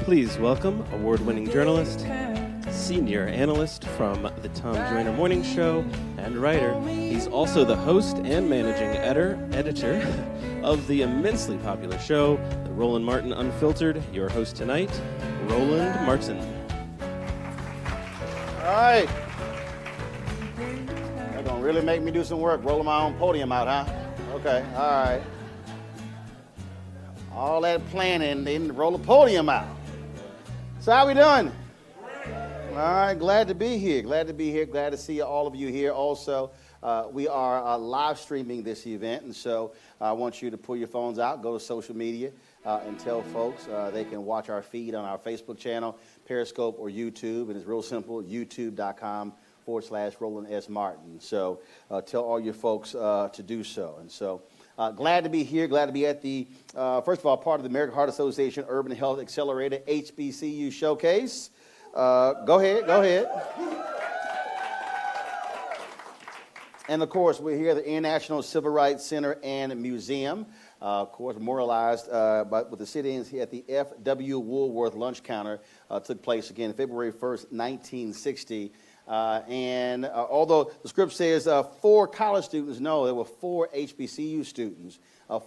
Please welcome award-winning journalist, senior analyst from the Tom Joyner Morning Show, and writer. He's also the host and managing editor of the immensely popular show, The Roland Martin Unfiltered. Your host tonight, Roland Martin. All right. They're going to really make me do some work, rolling my own podium out, huh? Okay, all right. All that planning, they didn't roll a podium out. So how we doing? All right, glad to be here. Glad to see all of you here. Also, we are live streaming this event, and so I want you to pull your phones out, go to social media, and tell folks they can watch our feed on our Facebook channel, Periscope, or YouTube. And it's real simple, youtube.com/Roland S. Martin. So tell all your folks to do so. And so glad to be here, glad to be at the, first of all, part of the American Heart Association Urban Health Accelerator HBCU Showcase. Go ahead. And of course, we're here at the International Civil Rights Center and Museum, of course, memorialized with the sit-ins here at the F.W. Woolworth Lunch Counter. Took place again February 1st, 1960. And although the script says 4 college students, no, there were 4 HBCU students,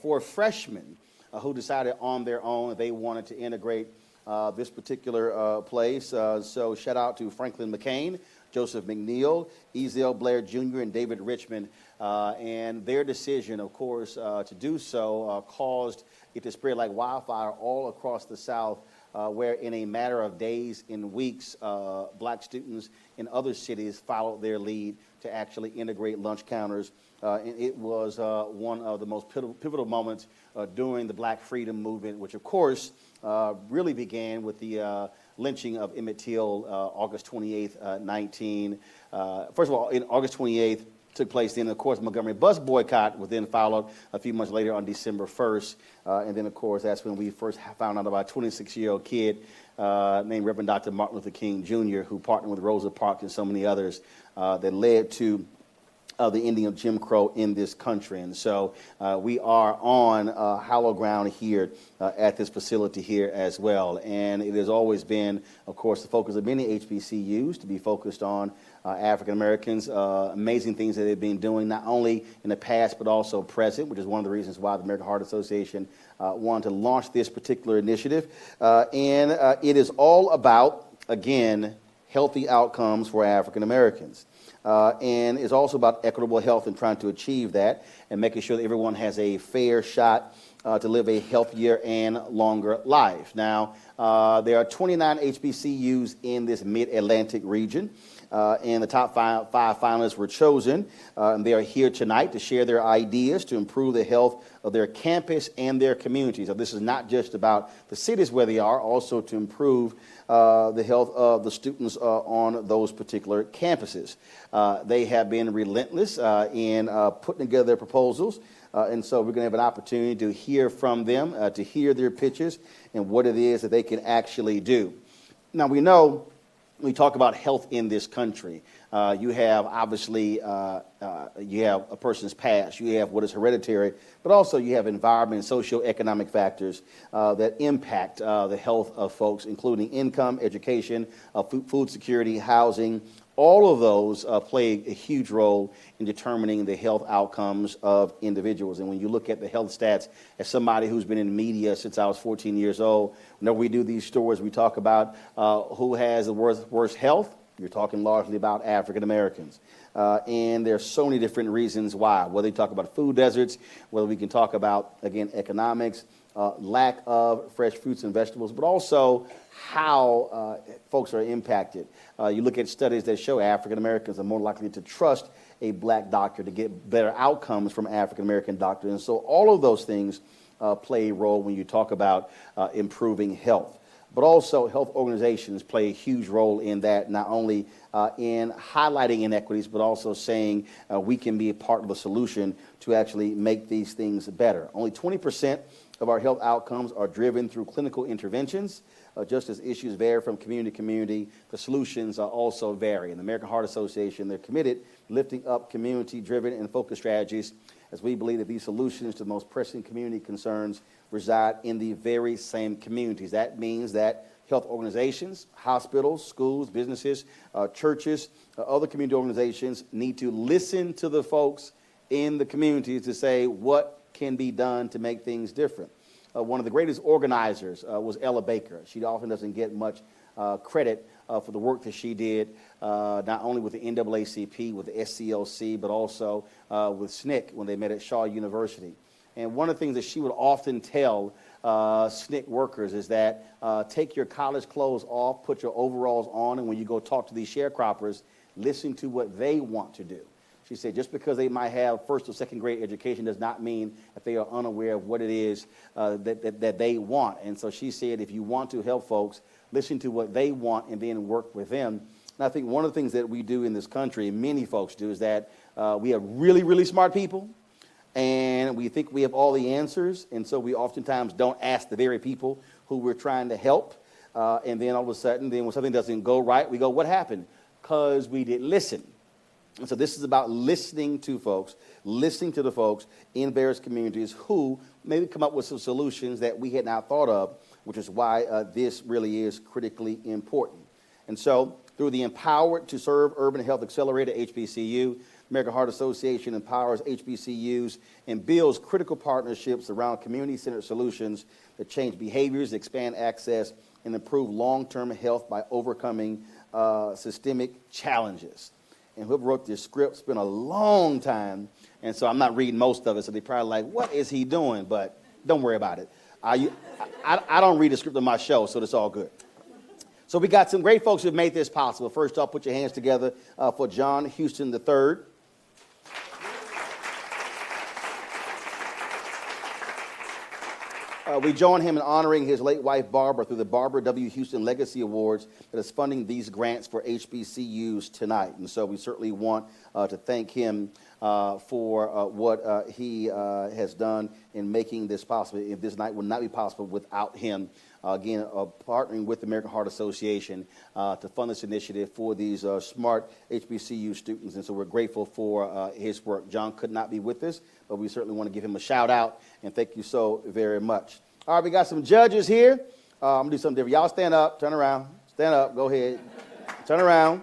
4 freshmen who decided on their own that they wanted to integrate this particular place. So shout out to Franklin McCain, Joseph McNeil, Ezel Blair Jr., and David Richmond. And their decision, of course, to do so caused it to spread like wildfire all across the South, where in a matter of days and weeks, black students in other cities followed their lead to actually integrate lunch counters. And it was one of the most pivotal moments during the Black Freedom Movement, which, of course, really began with the lynching of Emmett Till, August 28th, first of all, in August 28th, took place then, of course, Montgomery bus boycott was then followed a few months later on December 1st. And then, of course, that's when we first found out about a 26-year-old kid named Reverend Dr. Martin Luther King Jr., who partnered with Rosa Parks and so many others that led to the ending of Jim Crow in this country. And so we are on hallowed ground here at this facility here as well. And it has always been, of course, the focus of many HBCUs to be focused on African Americans, amazing things that they've been doing, not only in the past but also present, which is one of the reasons why the American Heart Association wanted to launch this particular initiative. And it is all about, again, healthy outcomes for African Americans. And it's also about equitable health and trying to achieve that and making sure that everyone has a fair shot to live a healthier and longer life. Now, there are 29 HBCUs in this mid-Atlantic region. And the top five finalists were chosen, and they are here tonight to share their ideas to improve the health of their campus and their communities. So this is not just about the cities where they are, also to improve the health of the students on those particular campuses. They have been relentless in putting together their proposals, and so we're going to have an opportunity to hear from them, to hear their pitches and what it is that they can actually do. Now, we know we talk about health in this country. You have, obviously, you have a person's past. You have what is hereditary, but also you have environment and socioeconomic factors that impact the health of folks, including income, education, food security, housing. All of those play a huge role in determining the health outcomes of individuals. And when you look at the health stats, as somebody who's been in media since I was 14 years old, whenever we do these stories, we talk about who has the worst health. You're talking largely about African Americans. And there are so many different reasons why, whether you talk about food deserts, whether we can talk about, again, economics, lack of fresh fruits and vegetables, but also how folks are impacted. You look at studies that show African Americans are more likely to trust a black doctor to get better outcomes from African American doctors. And so all of those things play a role when you talk about improving health. But also health organizations play a huge role in that, not only in highlighting inequities, but also saying we can be a part of the solution to actually make these things better. Only 20% of our health outcomes are driven through clinical interventions. Just as issues vary from community to community, the solutions also vary. And the American Heart Association, they're committed to lifting up community-driven and focused strategies as we believe that these solutions to the most pressing community concerns reside in the very same communities. That means that health organizations, hospitals, schools, businesses, churches, other community organizations need to listen to the folks in the communities to say what can be done to make things different. One of the greatest organizers was Ella Baker. She often doesn't get much credit for the work that she did, not only with the NAACP, with the SCLC, but also with SNCC when they met at Shaw University. And one of the things that she would often tell SNCC workers is that take your college clothes off, put your overalls on, and when you go talk to these sharecroppers, listen to what they want to do. She said just because they might have first or second grade education does not mean that they are unaware of what it is that they want. And so she said if you want to help folks, listen to what they want and then work with them. And I think one of the things that we do in this country, and many folks do, is that we have really, really smart people, and we think we have all the answers, and so we oftentimes don't ask the very people who we're trying to help. And then all of a sudden, then when something doesn't go right, we go, what happened? Because we didn't listen. And so this is about listening to folks, listening to the folks in various communities who maybe come up with some solutions that we had not thought of, which is why this really is critically important. And so through the Empowered to Serve Urban Health Accelerator, HBCU, American Heart Association empowers HBCUs and builds critical partnerships around community-centered solutions that change behaviors, expand access, and improve long-term health by overcoming systemic challenges. And whoever wrote this script spent a long time, and so I'm not reading most of it, so they're probably like, what is he doing? But don't worry about it. I don't read the script of my show, so it's all good. So we got some great folks who have made this possible. First off, put your hands together for John Houston III. We join him in honoring his late wife, Barbara, through the Barbara W. Houston Legacy Awards that is funding these grants for HBCUs tonight. And so we certainly want to thank him for what he has done in making this possible. If this night would not be possible without him, again, partnering with the American Heart Association to fund this initiative for these smart HBCU students. And so we're grateful for his work. John could not be with us, but we certainly want to give him a shout out and thank you so very much. All right, we got some judges here. I'm going to do something different. Y'all stand up, turn around. Stand up, go ahead. Turn around.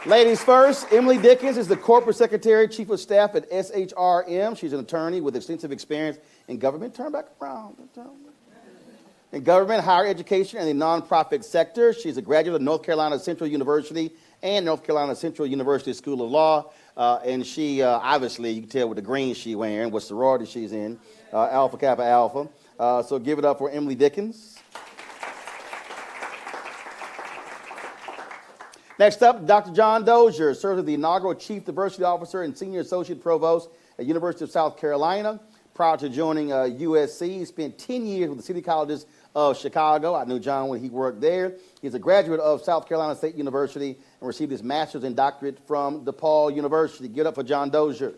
Ladies first, Emily Dickens is the Corporate Secretary, Chief of Staff at SHRM. She's an attorney with extensive experience in government. Turn back around. In government, higher education, and the nonprofit sector. She's a graduate of North Carolina Central University and North Carolina Central University School of Law. And she, obviously, you can tell with the green she's wearing, what sorority she's in, Alpha Kappa Alpha. So give it up for Emily Dickens. Next up, Dr. John Dozier serves as the inaugural Chief Diversity Officer and Senior Associate Provost at University of South Carolina. Prior to joining USC, he spent 10 years with the City Colleges of Chicago. I knew John when he worked there. He's a graduate of South Carolina State University and received his master's and doctorate from DePaul University. Give it up for John Dozier.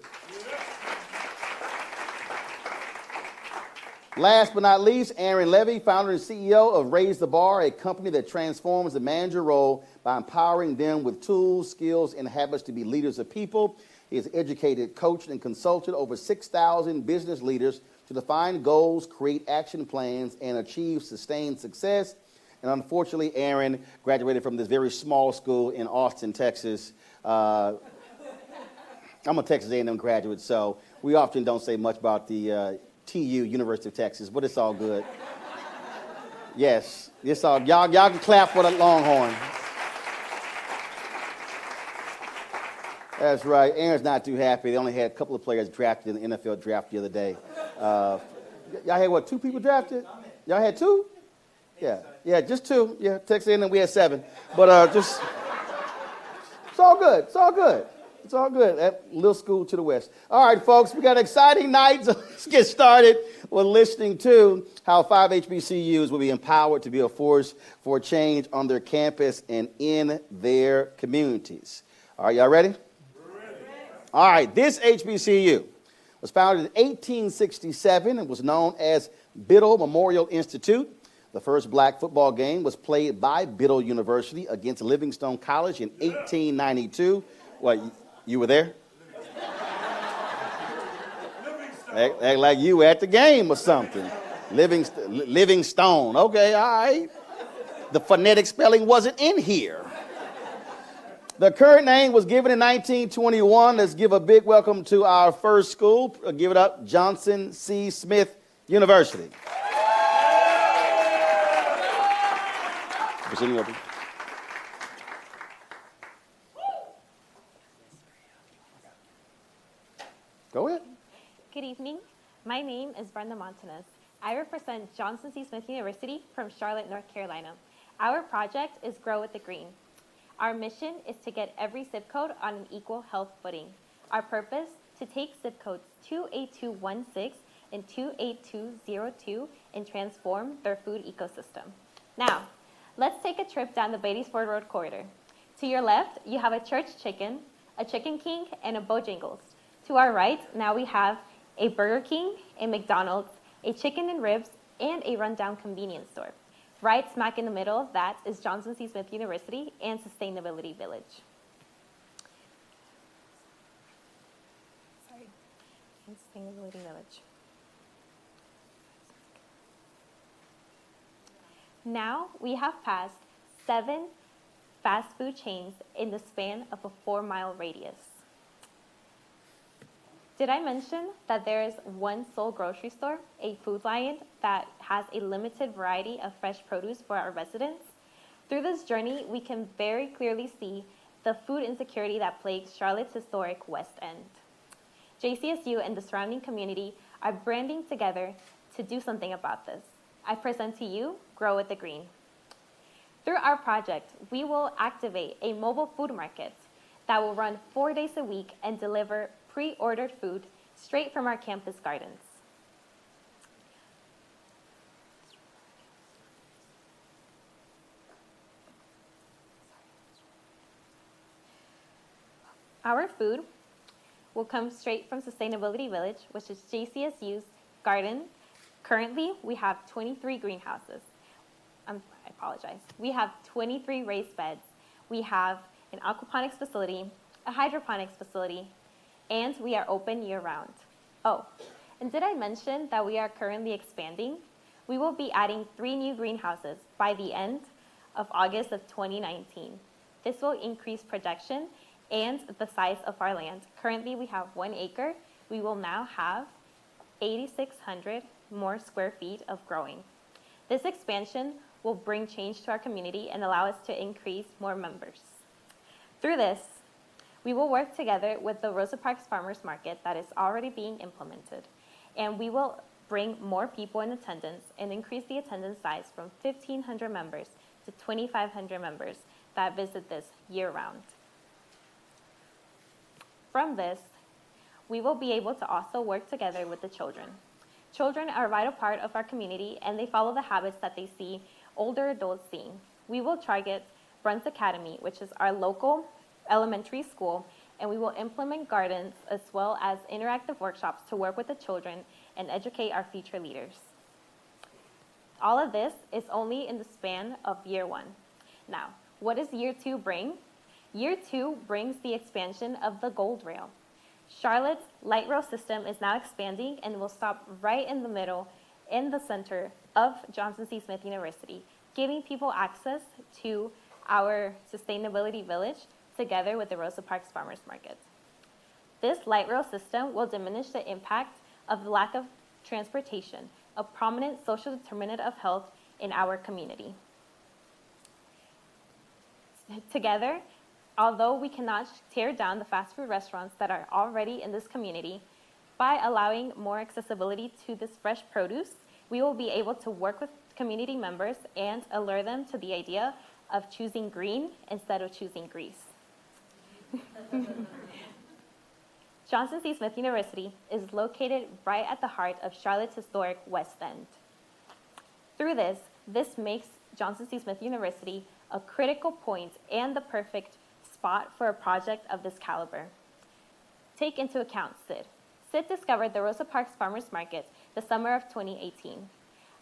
Last but not least, Aaron Levy, founder and CEO of Raise the Bar, a company that transforms the manager role by empowering them with tools, skills, and habits to be leaders of people. He has educated, coached, and consulted over 6,000 business leaders to define goals, create action plans, and achieve sustained success. And unfortunately, Aaron graduated from this very small school in Austin, Texas. I'm a Texas A&M graduate, so we often don't say much about the TU, University of Texas, but it's all good. Yes, it's all, y'all can clap for the Longhorn. That's right. Aaron's not too happy. They only had a couple of players drafted in the NFL draft the other day. Y'all had, what, 2 people drafted? Y'all had 2? Yeah, just 2. Yeah, Texas A&M, we had 7. But just, it's all good. It's all good. It's all good. That little school to the west. All right, folks, we got an exciting night. So let's get started with listening to how 5 HBCUs will be empowered to be a force for change on their campus and in their communities. Are y'all ready? All right, this HBCU was founded in 1867 and was known as Biddle Memorial Institute. The first black football game was played by Biddle University against Livingstone College in 1892, What, you were there? Act like you were at the game or something. Livingstone. Okay, all right. The phonetic spelling wasn't in here. The current name was given in 1921. Let's give a big welcome to our first school. Give it up, Johnson C. Smith University. Proceeding open. Go ahead. Good evening. My name is Brenda Montanez. I represent Johnson C. Smith University from Charlotte, North Carolina. Our project is Grow with the Green. Our mission is to get every zip code on an equal health footing. Our purpose, to take zip codes 28216 and 28202 and transform their food ecosystem. Now, let's take a trip down the Beatty-Ford Road corridor. To your left, you have a Church Chicken, a Chicken King, and a Bojangles. To our right, now we have a Burger King, a McDonald's, a Chicken and Ribs, and a rundown convenience store. Right smack in the middle of that is Johnson C. Smith University and Sustainability Village. Sorry, and Sustainability Village. Now we have passed 7 fast food chains in the span of a 4-mile radius. Did I mention that there is one sole grocery store, a Food Lion, that has a limited variety of fresh produce for our residents? Through this journey, we can very clearly see the food insecurity that plagues Charlotte's historic West End. JCSU and the surrounding community are branding together to do something about this. I present to you, Grow with the Green. Through our project, we will activate a mobile food market that will run 4 days a week and deliver pre-ordered food straight from our campus gardens. Our food will come straight from Sustainability Village, which is JCSU's garden. Currently, we have 23 greenhouses. I apologize. We have 23 raised beds. We have an aquaponics facility, a hydroponics facility, and we are open year-round. Oh, and did I mention that we are currently expanding? We will be adding 3 new greenhouses by the end of August of 2019. This will increase production and the size of our land. Currently, we have 1 acre. We will now have 8,600 more square feet of growing. This expansion will bring change to our community and allow us to increase more members. Through this, we will work together with the Rosa Parks Farmers Market that is already being implemented, and we will bring more people in attendance and increase the attendance size from 1,500 members to 2,500 members that visit this year-round. From this, we will be able to also work together with the children. Children are a vital part of our community, and they follow the habits that they see older adults seeing. We will target Bruns Academy, which is our local elementary school, and we will implement gardens as well as interactive workshops to work with the children and educate our future leaders. All of this is only in the span of year 1. Now, what does year 2 bring? Year 2 brings the expansion of the Gold Rail. Charlotte's light rail system is now expanding and will stop right in the middle, in the center of Johnson C. Smith University, giving people access to our Sustainability Village together with the Rosa Parks Farmers Market. This light rail system will diminish the impact of the lack of transportation, a prominent social determinant of health in our community. Together, although we cannot tear down the fast food restaurants that are already in this community, by allowing more accessibility to this fresh produce, we will be able to work with community members and allure them to the idea of choosing green instead of choosing grease. Johnson C. Smith University is located right at the heart of Charlotte's historic West End. Through this makes Johnson C. Smith University a critical point and the perfect spot for a project of this caliber. Take into account Sid. Sid discovered the Rosa Parks Farmers Market the summer of 2018.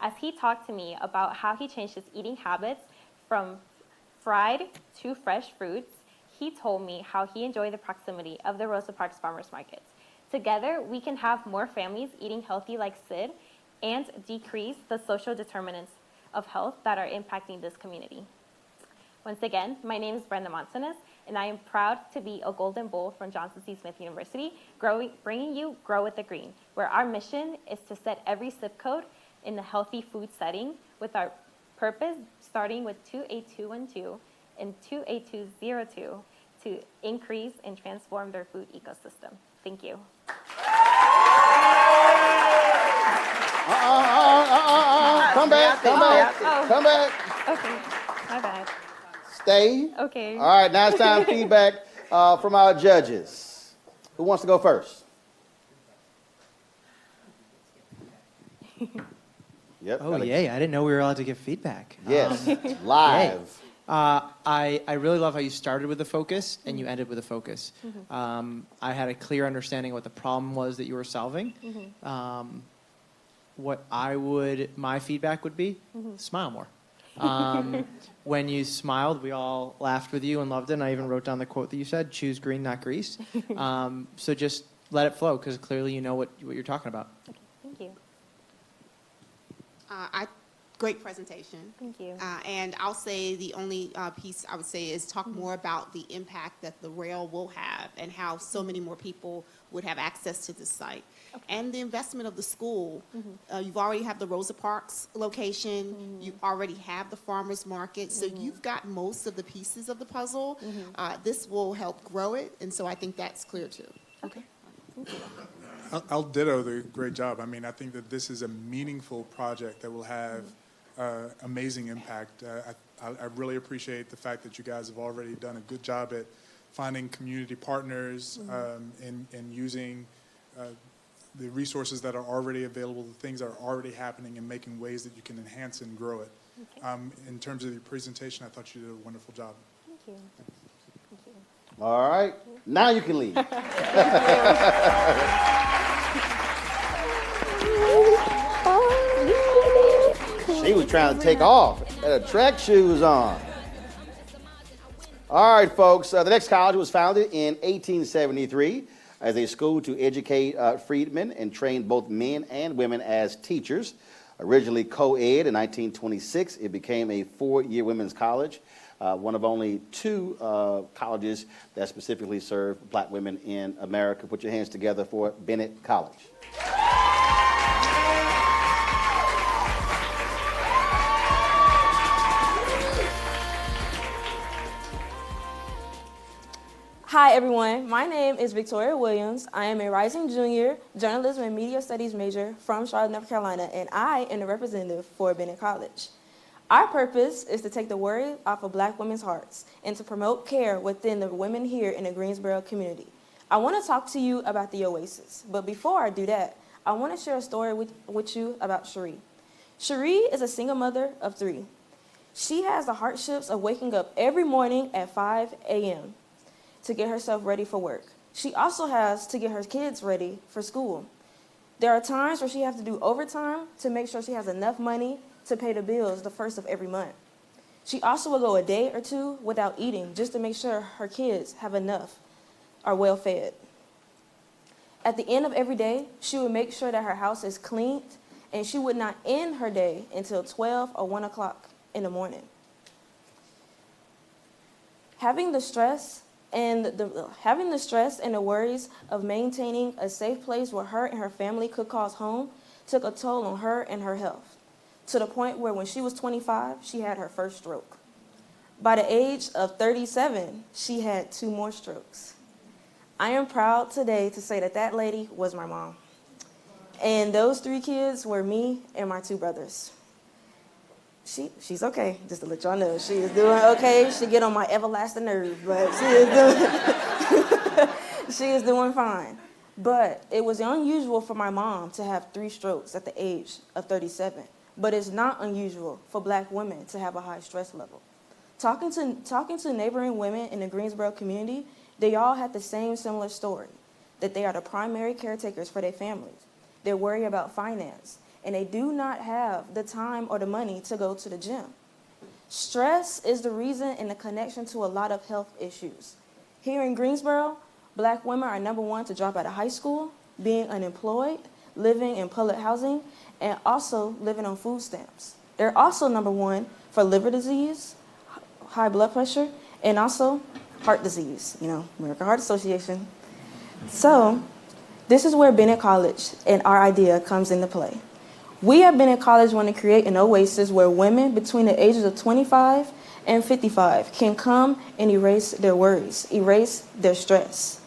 As he talked to me about how he changed his eating habits from fried to fresh fruits, he told me how he enjoyed the proximity of the Rosa Parks Farmers Markets. Together, we can have more families eating healthy like Sid and decrease the social determinants of health that are impacting this community. Once again, my name is Brenda Montanez, and I am proud to be a Golden Bull from Johnson C. Smith University, bringing you Grow with the Green, where our mission is to set every zip code in a healthy food setting, with our purpose starting with 28212 and 28202 to increase and transform their food ecosystem. Thank you. Come back. Oh. Come back. Okay, my bad. Stay. Okay. All right, now it's time for feedback from our judges. Who wants to go first? Yep. Oh, yay. I didn't know we were allowed to give feedback. Yes, live. I really love how you started with a focus and you ended with a focus. I had a clear understanding of what the problem was that you were solving. My feedback would be, smile more. When you smiled, we all laughed with you and loved it, and I even wrote down the quote that you said, choose green, not grease. So just let it flow, because clearly you know what you're talking about. Okay, thank you. Great presentation. Thank you. And I'll say the only piece I would say is talk more about the impact that the rail will have and how so many more people would have access to this site. Okay. And the investment of the school. You've already have the Rosa Parks location. You already have the farmers market. So you've got most of the pieces of the puzzle. This will help grow it. And so I think that's clear too. Okay. Thank you. I'll ditto the great job. I mean, I think that this is a meaningful project that will have amazing impact. I really appreciate the fact that you guys have already done a good job at finding community partners and using the resources that are already available, the things that are already happening, and making ways that you can enhance and grow it. Okay. In terms of your presentation, I thought you did a wonderful job. Thank you. Thank you. All right, now you can leave. She was trying to take off. Had her track shoes on. All right, folks. The next college was founded in 1873 as a school to educate freedmen and train both men and women as teachers. Originally co-ed in 1926, it became a 4-year women's college, one of only 2 colleges that specifically serve black women in America. Put your hands together for Bennett College. Hi everyone, my name is Victoria Williams. I am a rising junior journalism and media studies major from Charlotte, North Carolina, and I am the representative for Bennett College. Our purpose is to take the worry off of black women's hearts and to promote care within the women here in the Greensboro community. I want to talk to you about the Oasis, but before I do that, I want to share a story with you about Cherie. Cherie is a single mother of 3. She has the hardships of waking up every morning at 5 a.m. to get herself ready for work. She also has to get her kids ready for school. There are times where she has to do overtime to make sure she has enough money to pay the bills the first of every month. She also will go a day or 2 without eating just to make sure her kids have enough, are well fed. At the end of every day, she would make sure that her house is cleaned, and she would not end her day until 12 or 1 o'clock in the morning. Having the stress and the worries of maintaining a safe place where her and her family could call home took a toll on her and her health, to the point where when she was 25, she had her first stroke. By the age of 37, she had 2 more strokes. I am proud today to say that that lady was my mom. And those 3 kids were me and my 2 brothers. She's okay, just to let y'all know. She is doing okay. She get on my everlasting nerve, but she is doing fine. But it was unusual for my mom to have 3 strokes at the age of 37. But it's not unusual for black women to have a high stress level. Talking to neighboring women in the Greensboro community, they all had the same similar story, that they are the primary caretakers for their families. They're worried about finance, and they do not have the time or the money to go to the gym. Stress is the reason and the connection to a lot of health issues. Here in Greensboro, black women are #1 to drop out of high school, being unemployed, living in public housing, and also living on food stamps. They're also #1 for liver disease, high blood pressure, and also heart disease, American Heart Association. So this is where Bennett College and our idea comes into play. We at Bennett College want to create an oasis where women between the ages of 25 and 55 can come and erase their worries, erase their stress.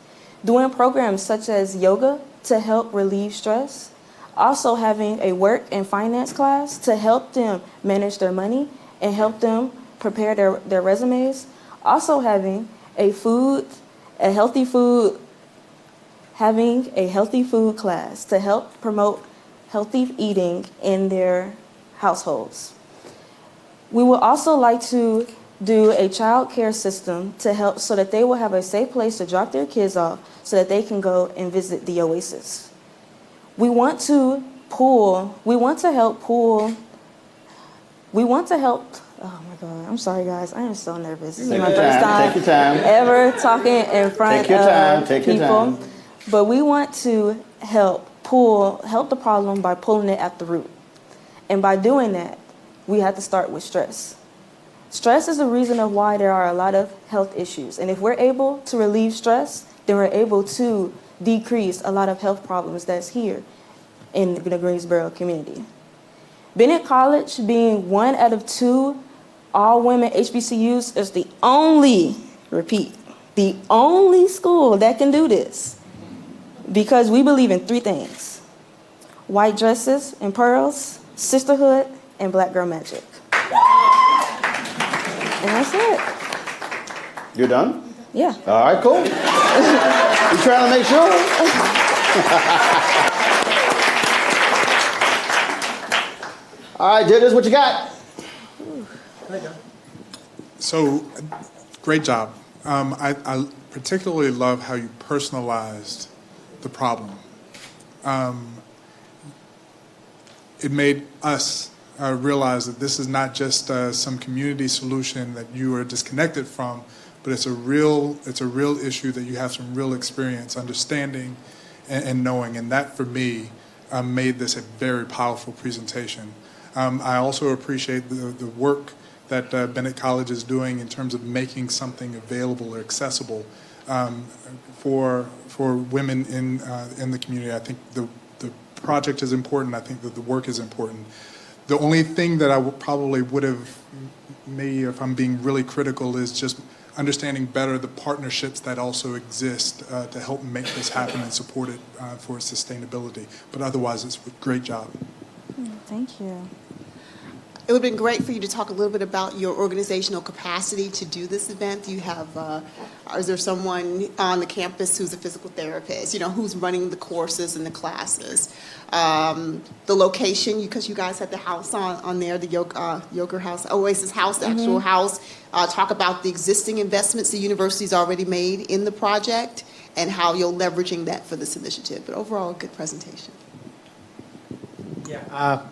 Doing programs such as yoga to help relieve stress, also having a work and finance class to help them manage their money and help them prepare their resumes, also having a healthy food class to help promote healthy eating in their households. We would also like to do a child care system to help so that they will have a safe place to drop their kids off so that they can go and visit the oasis. We want to help, oh my God, I'm sorry guys, I am so nervous. This is my first time ever talking in front of people. But we want to help the problem by pulling it at the root. And by doing that, we have to start with stress. Stress is the reason of why there are a lot of health issues. And if we're able to relieve stress, then we're able to decrease a lot of health problems that's here in the Greensboro community. Bennett College, being one out of 2 all-women HBCUs, is the only school that can do this. Because we believe in 3 things: white dresses and pearls, sisterhood, and black girl magic. And that's it. You're done? Yeah. All right, cool. You trying to make sure? All right, judges, what you got? So, great job. I particularly love how you personalized the problem. It made us realize that this is not just some community solution that you are disconnected from, but it's a real issue that you have some real experience understanding and knowing, and that for me made this a very powerful presentation. I also appreciate the work that Bennett College is doing in terms of making something available or accessible for women in the community. I think the project is important. I think that the work is important. The only thing that I probably would have, maybe if I'm being really critical, is just understanding better the partnerships that also exist to help make this happen and support it for sustainability. But otherwise, it's a great job. Thank you. It would have been great for you to talk a little bit about your organizational capacity to do this event. You have, is there someone on the campus who's a physical therapist, who's running the courses and the classes? The location, because you guys had the house on there, the yoga house, Oasis house, the actual house. Talk about the existing investments the university's already made in the project and how you're leveraging that for this initiative. But overall, a good presentation. Yeah.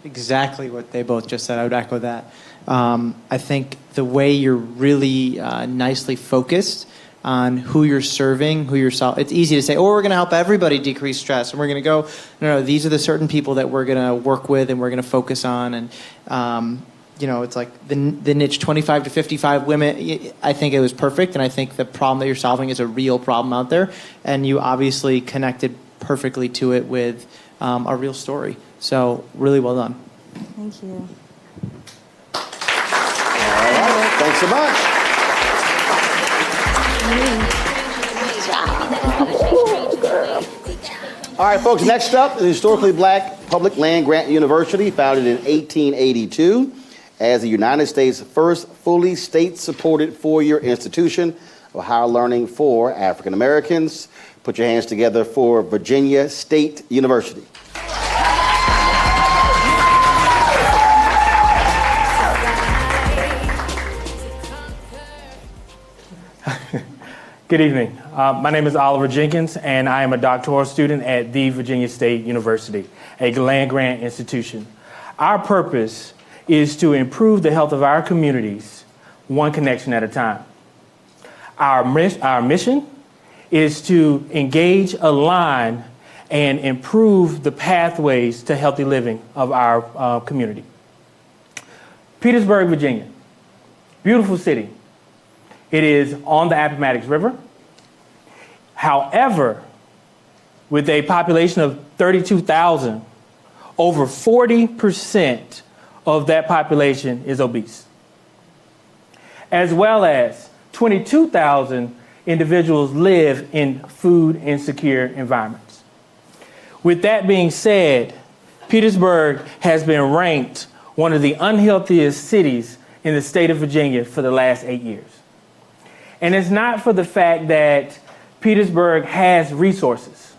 Exactly what they both just said. I would echo that. I think the way you're really nicely focused on who you're serving, it's easy to say, oh, we're going to help everybody decrease stress, and we're going to go, no, these are the certain people that we're going to work with and we're going to focus on. And, it's like the niche 25 to 55 women, I think it was perfect, and I think the problem that you're solving is a real problem out there, and you obviously connected perfectly to it with a real story. So, really well done. Thank you. All right. Thanks so much. All right, folks, next up is Historically Black Public Land Grant University, founded in 1882 as the United States' first fully state-supported four-year institution of higher learning for African Americans. Put your hands together for Virginia State University. Good evening. My name is Oliver Jenkins, and I am a doctoral student at the Virginia State University, a land-grant institution. Our purpose is to improve the health of our communities, one connection at a time. Our mission is to engage, align, and improve the pathways to healthy living of our community. Petersburg, Virginia, beautiful city. It is on the Appomattox River. However, with a population of 32,000, over 40% of that population is obese, as well as 22,000 individuals live in food insecure environments. With that being said, Petersburg has been ranked one of the unhealthiest cities in the state of Virginia for the last 8 years. And it's not for the fact that Petersburg has resources.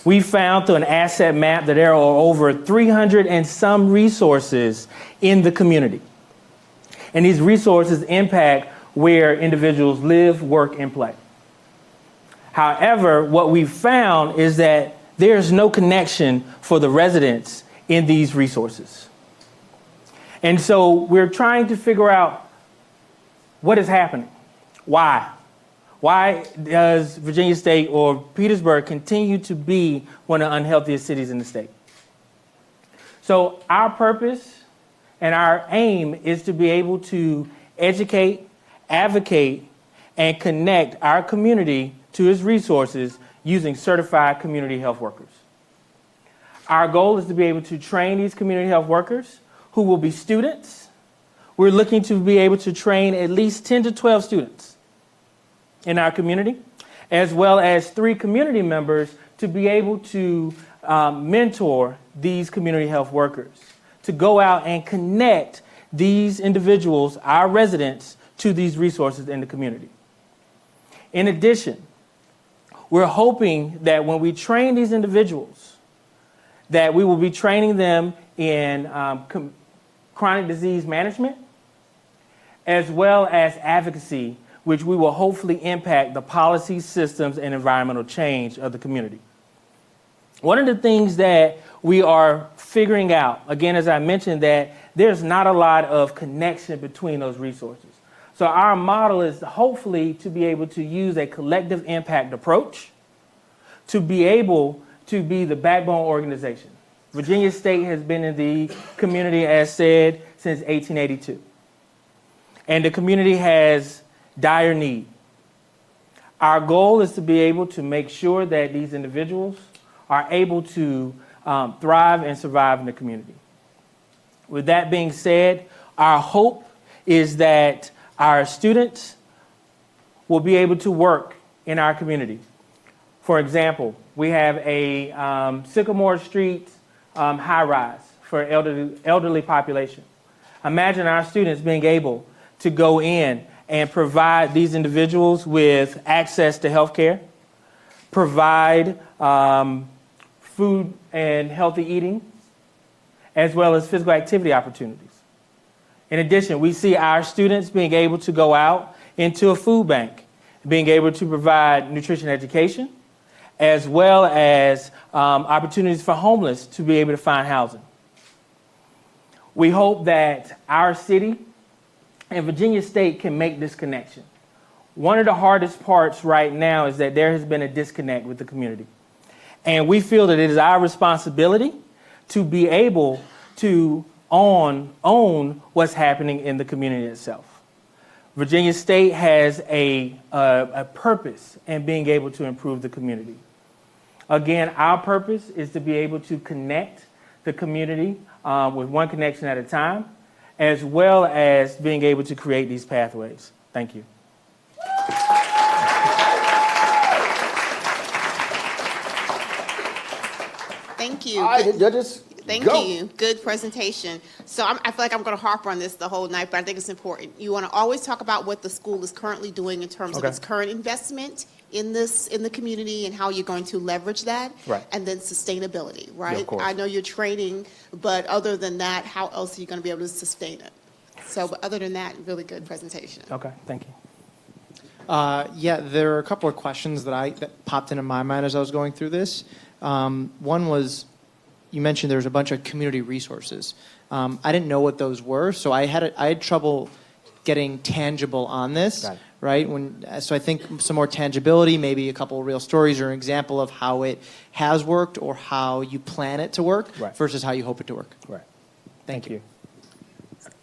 We found through an asset map that there are over 300 and some resources in the community. And these resources impact where individuals live, work, and play. However, what we found is that there's no connection for the residents in these resources. And so we're trying to figure out what is happening. Why? Why does Virginia State or Petersburg continue to be one of the unhealthiest cities in the state? So our purpose and our aim is to be able to educate, advocate, and connect our community to its resources using certified community health workers. Our goal is to be able to train these community health workers who will be students. We're looking to be able to train at least 10 to 12 students in our community, as well as 3 community members to be able to mentor these community health workers, to go out and connect these individuals, our residents, to these resources in the community. In addition, we're hoping that when we train these individuals, that we will be training them in chronic disease management, as well as advocacy, which we will hopefully impact the policy, systems, and environmental change of the community. One of the things that we are figuring out, again, as I mentioned, that there's not a lot of connection between those resources. So our model is hopefully to be able to use a collective impact approach to be able to be the backbone organization. Virginia State has been in the community, as said, since 1882. And the community has dire need. Our goal is to be able to make sure that these individuals are able to thrive and survive in the community. With that being said, our hope is that our students will be able to work in our community. For example, we have a Sycamore Street high-rise for elderly population. Imagine our students being able to go in and provide these individuals with access to health care, provide food and healthy eating, as well as physical activity opportunities. In addition, we see our students being able to go out into a food bank, being able to provide nutrition education, as well as opportunities for homeless to be able to find housing. We hope that our city and Virginia State can make this connection. One of the hardest parts right now is that there has been a disconnect with the community. And we feel that it is our responsibility to be able to own what's happening in the community itself. Virginia State has a purpose in being able to improve the community. Again, our purpose is to be able to connect the community with one connection at a time, as well as being able to create these pathways. Thank you. Thank you. All right, judges. Thank go. you. Good presentation. So I feel like I'm going to harp on this the whole night, but I think it's important. You want to always talk about what the school is currently doing in terms of its current investment in the community and how you're going to leverage that. Right. And then sustainability, right? Yeah, of course. I know you're training, but other than that, how else are you going to be able to sustain it? So, but other than that, really good presentation. Okay, thank you. Yeah, there are a couple of questions that popped into my mind as I was going through this. One was, you mentioned there was a bunch of community resources. I didn't know what those were, so I had trouble getting tangible on this. right? So I think some more tangibility, maybe a couple of real stories or an example of how it has worked or how you plan it to work versus how you hope it to work. Right. Thank you.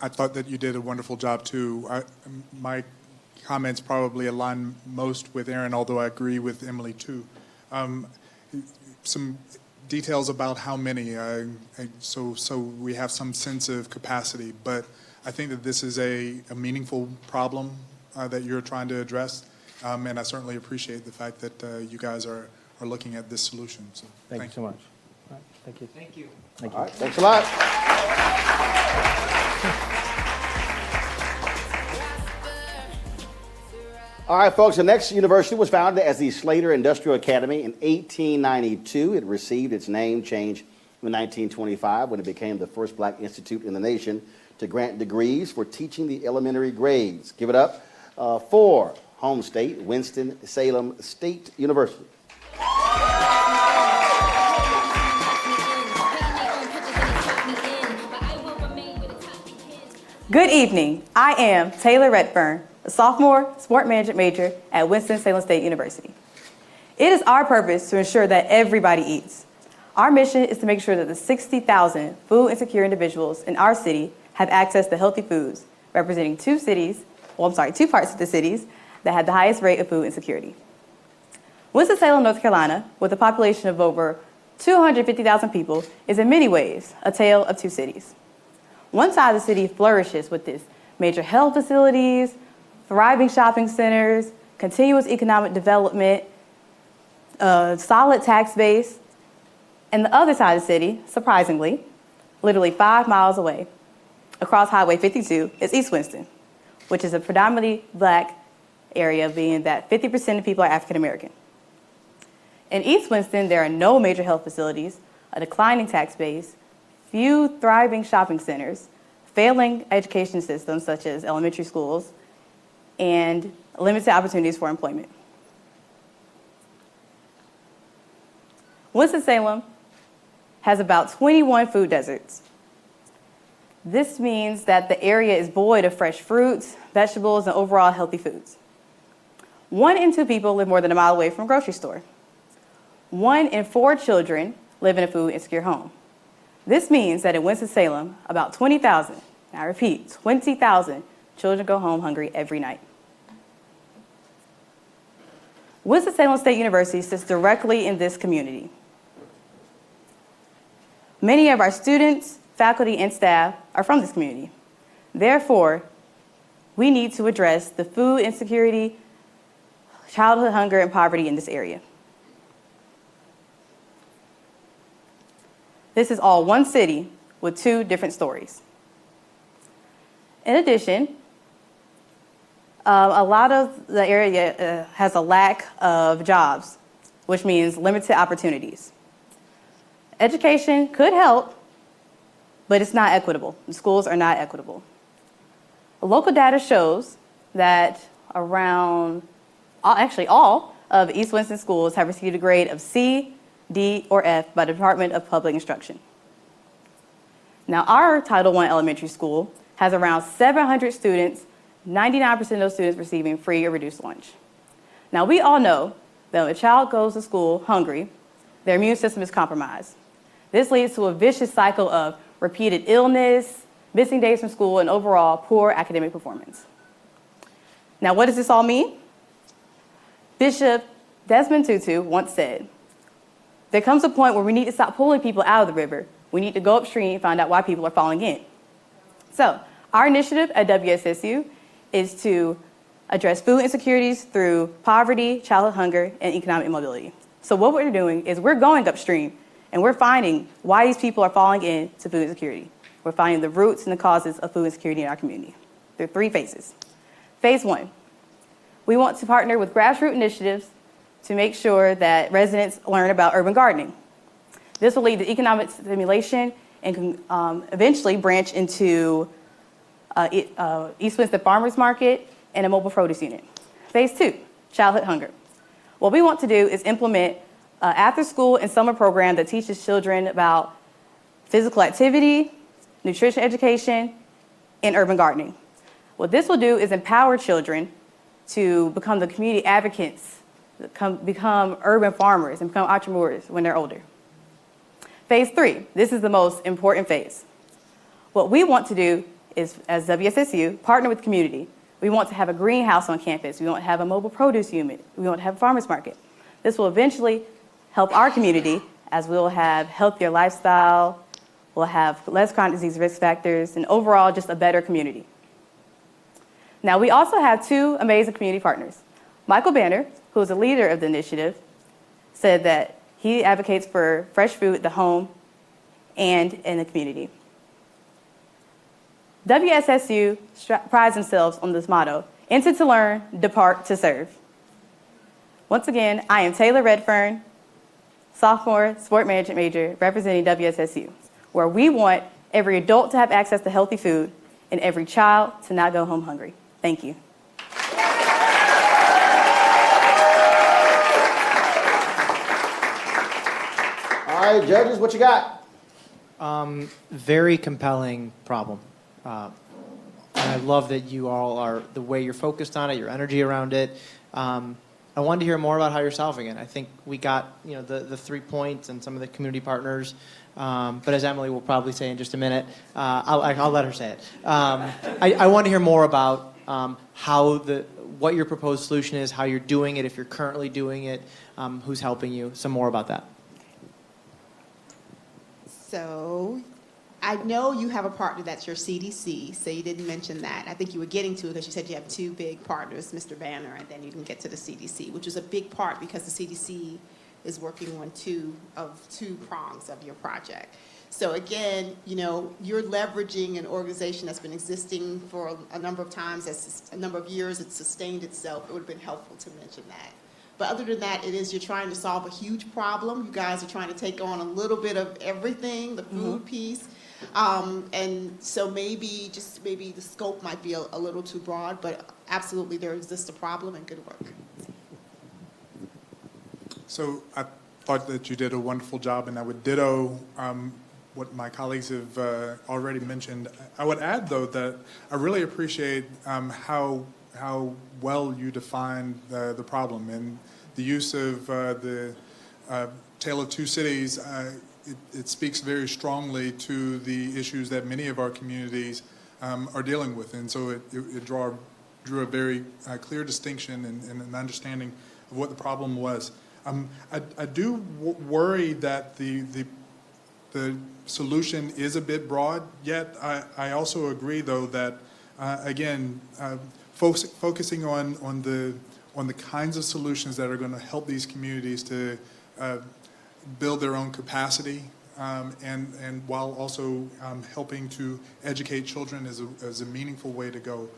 I thought that you did a wonderful job too. My comments probably align most with Aaron, although I agree with Emily too. Some details about how many, so we have some sense of capacity, but I think that this is a meaningful problem that you're trying to address, and I certainly appreciate the fact that you guys are looking at this solution. So Thank you so much. All right. Thank you. Thank you. Thank you. All right, thanks a lot. All right, folks, the next university was founded as the Slater Industrial Academy in 1892. It received its name change in 1925 when it became the first black institute in the nation to grant degrees for teaching the elementary grades. Give it up for home state, Winston-Salem State University. Good evening. I am Taylor Redfern, a sophomore sport management major at Winston-Salem State University. It is our purpose to ensure that everybody eats. Our mission is to make sure that the 60,000 food insecure individuals in our city have access to healthy foods, representing two parts of the cities that had the highest rate of food insecurity. Winston-Salem, North Carolina, with a population of over 250,000 people, is in many ways a tale of two cities. One side of the city flourishes with its major health facilities, thriving shopping centers, continuous economic development, solid tax base. And the other side of the city, surprisingly, literally 5 miles away, across Highway 52, is East Winston, which is a predominantly black area, being that 50% of people are African American. In East Winston, there are no major health facilities, a declining tax base, few thriving shopping centers, failing education systems such as elementary schools, and limited opportunities for employment. Winston-Salem has about 21 food deserts. This means that the area is void of fresh fruits, vegetables, and overall healthy foods. 1 in 2 people live more than a mile away from a grocery store. 1 in 4 children live in a food insecure home. This means that in Winston-Salem, about 20,000, and I repeat, 20,000 children go home hungry every night. Winston-Salem State University sits directly in this community. Many of our students, faculty, and staff are from this community. Therefore, we need to address the food insecurity, childhood hunger, and poverty in this area. This is all one city with 2 different stories. In addition, a lot of the area has a lack of jobs, which means limited opportunities. Education could help, but it's not equitable. The schools are not equitable. Local data shows that all of East Winston schools have received a grade of C, D, or F by the Department of Public Instruction. Now, our Title I elementary school has around 700 students, 99% of those students receiving free or reduced lunch. Now, we all know that when a child goes to school hungry, their immune system is compromised. This leads to a vicious cycle of repeated illness, missing days from school, and overall poor academic performance. Now, what does this all mean? Bishop Desmond Tutu once said, "There comes a point where we need to stop pulling people out of the river. We need to go upstream and find out why people are falling in." So, our initiative at WSSU is to address food insecurities through poverty, childhood hunger, and economic immobility. So what we're doing is we're going upstream and we're finding why these people are falling into food insecurity. We're finding the roots and the causes of food insecurity in our community. There are 3 phases. Phase 1, we want to partner with grassroots initiatives to make sure that residents learn about urban gardening. This will lead to economic stimulation and can eventually branch into East Winston Farmers Market and a mobile produce unit. Phase 2, childhood hunger. What we want to do is implement an after-school and summer program that teaches children about physical activity, nutrition education, and urban gardening. What this will do is empower children to become the community advocates, become urban farmers, and become entrepreneurs when they're older. Phase 3, this is the most important phase. What we want to do is, as WSSU, partner with the community. We want to have a greenhouse on campus. We want to have a mobile produce unit. We want to have a farmer's market. This will eventually help our community, as we'll have healthier lifestyle, we'll have less chronic disease risk factors, and overall just a better community. Now, we also have 2 amazing community partners. Michael Banner, who is the leader of the initiative, said that he advocates for fresh food at the home and in the community. WSSU prides themselves on this motto: enter to learn, depart to serve. Once again, I am Taylor Redfern, sophomore sport management major representing WSSU, where we want every adult to have access to healthy food and every child to not go home hungry. Thank you. All right, judges, what you got? Very compelling problem. And I love that you all are, the way you're focused on it, your energy around it. I wanted to hear more about how you're solving it. I think we got the 3 points and some of the community partners, but as Emily will probably say in just a minute, I'll let her say it. I want to hear more about what your proposed solution is, how you're doing it, if you're currently doing it, who's helping you, some more about that. So I know you have a partner that's your CDC, so you didn't mention that. I think you were getting to it because you said you have 2 big partners, Mr. Banner, and then you can get to the CDC, which is a big part because the CDC is working on 2 prongs of your project. So again, you're leveraging an organization that's been existing for a number of times, a number of years, it's sustained itself. It would have been helpful to mention that. But other than that, you're trying to solve a huge problem. You guys are trying to take on a little bit of everything, the food piece. And so maybe the scope might be a little too broad, but absolutely there exists a problem, and good work. So I thought that you did a wonderful job, and I would ditto what my colleagues have already mentioned. I would add, though, that I really appreciate how well you defined the problem, and the use of the Tale of Two Cities. It speaks very strongly to the issues that many of our communities are dealing with, and so it drew a very clear distinction and an understanding of what the problem was. I do worry that the solution is a bit broad, yet I also agree, though, that again, focusing on the kinds of solutions that are going to help these communities to build their own capacity, and while also helping to educate children is a meaningful way to go.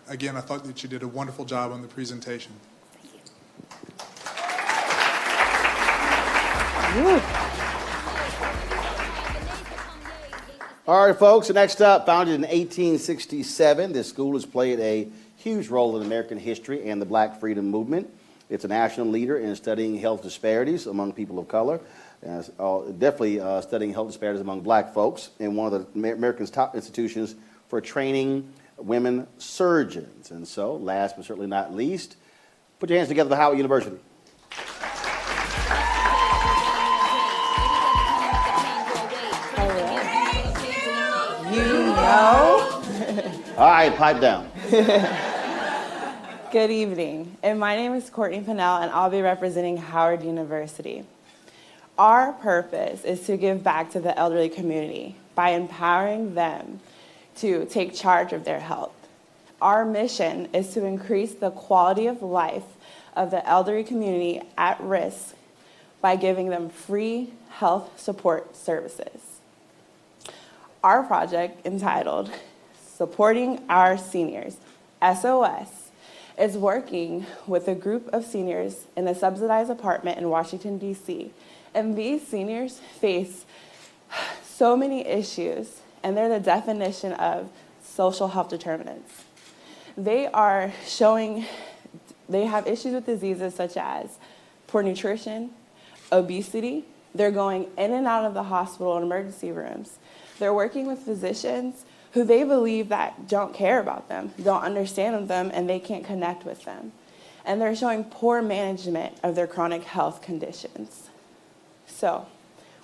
Again, I thought that you did a wonderful job on the presentation. All right, folks, next up, founded in 1867, this school has played a huge role in American history and the Black freedom movement. It's a national leader in studying health disparities among people of color, definitely studying health disparities among Black folks, and one of the America's top institutions for training women surgeons. And so, last but certainly not least, put your hands together for Howard University. All right, pipe down. Good evening, and my name is Courtney Pinnell, and I'll be representing Howard University. Our purpose is to give back to the elderly community by empowering them to take charge of their health. Our mission is to increase the quality of life of the elderly community at risk by giving them free health support services. Our project, entitled Supporting Our Seniors, SOS, is working with a group of seniors in a subsidized apartment in Washington, D.C. And these seniors face so many issues, and they're the definition of social health determinants. They have issues with diseases such as poor nutrition, obesity. They're going in and out of the hospital and emergency rooms. They're working with physicians who they believe that don't care about them, don't understand them, and they can't connect with them. and they're showing poor management of their chronic health conditions. So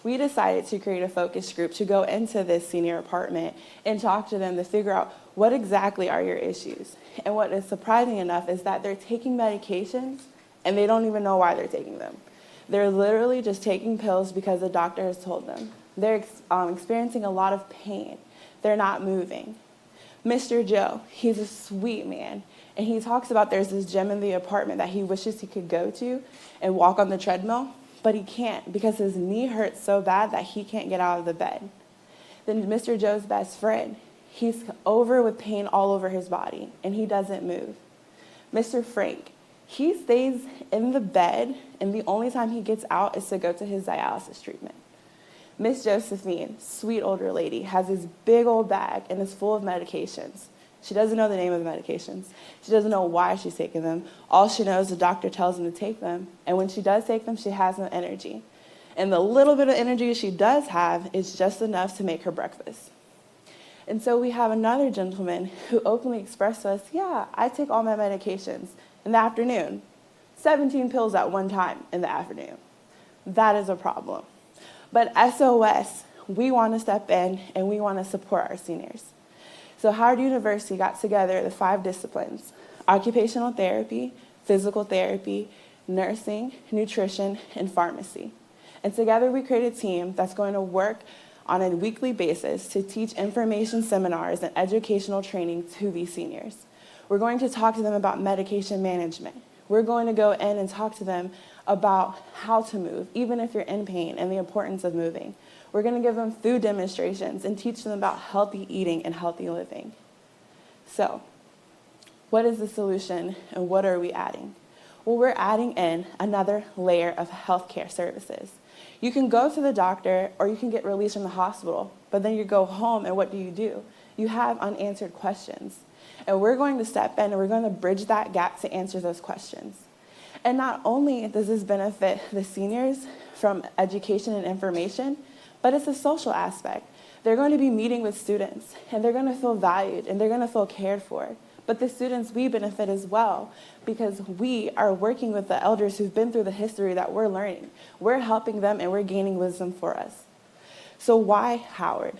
we decided to create a focus group to go into this senior apartment and talk to them to figure out what exactly are your issues. And what is surprising enough is that they're taking medications and they don't even know why they're taking them. They're literally just taking pills because the doctor has told them. They're experiencing a lot of pain. They're not moving. Mr. Joe, he's a sweet man, and he talks about there's this gym in the apartment that he wishes he could go to and walk on the treadmill, but he can't because his knee hurts so bad that he can't get out of the bed. Then Mr. Joe's best friend, he's over with pain all over his body, and he doesn't move. Mr. Frank, he stays in the bed, and the only time he gets out is to go to his dialysis treatment. Miss Josephine, sweet older lady, has this big old bag and is full of medications. She doesn't know the name of the medications. She doesn't know why she's taking them. All she knows, the doctor tells them to take them. And when she does take them, she has no energy. And the little bit of energy she does have is just enough to make her breakfast. And so we have another gentleman who openly expressed to us, yeah, I take all my medications in the afternoon. 17 pills at one time in the afternoon. That is a problem. But SOS, we want to step in and we want to support our seniors. So Howard University got together the 5 disciplines: occupational therapy, physical therapy, nursing, nutrition, and pharmacy. And together we created a team that's going to work on a weekly basis to teach information seminars and educational training to these seniors. We're going to talk to them about medication management. We're going to go in and talk to them about how to move, even if you're in pain, and the importance of moving. We're going to give them food demonstrations and teach them about healthy eating and healthy living. So, what is the solution and what are we adding? Well, we're adding in another layer of healthcare services. You can go to the doctor or you can get released from the hospital, but then you go home and what do? You have unanswered questions. And we're going to step in and we're going to bridge that gap to answer those questions. And not only does this benefit the seniors from education and information, but it's a social aspect. They're going to be meeting with students, and they're going to feel valued, and they're going to feel cared for. But the students, we benefit as well, because we are working with the elders who've been through the history that we're learning. We're helping them, and we're gaining wisdom for us. So why Howard?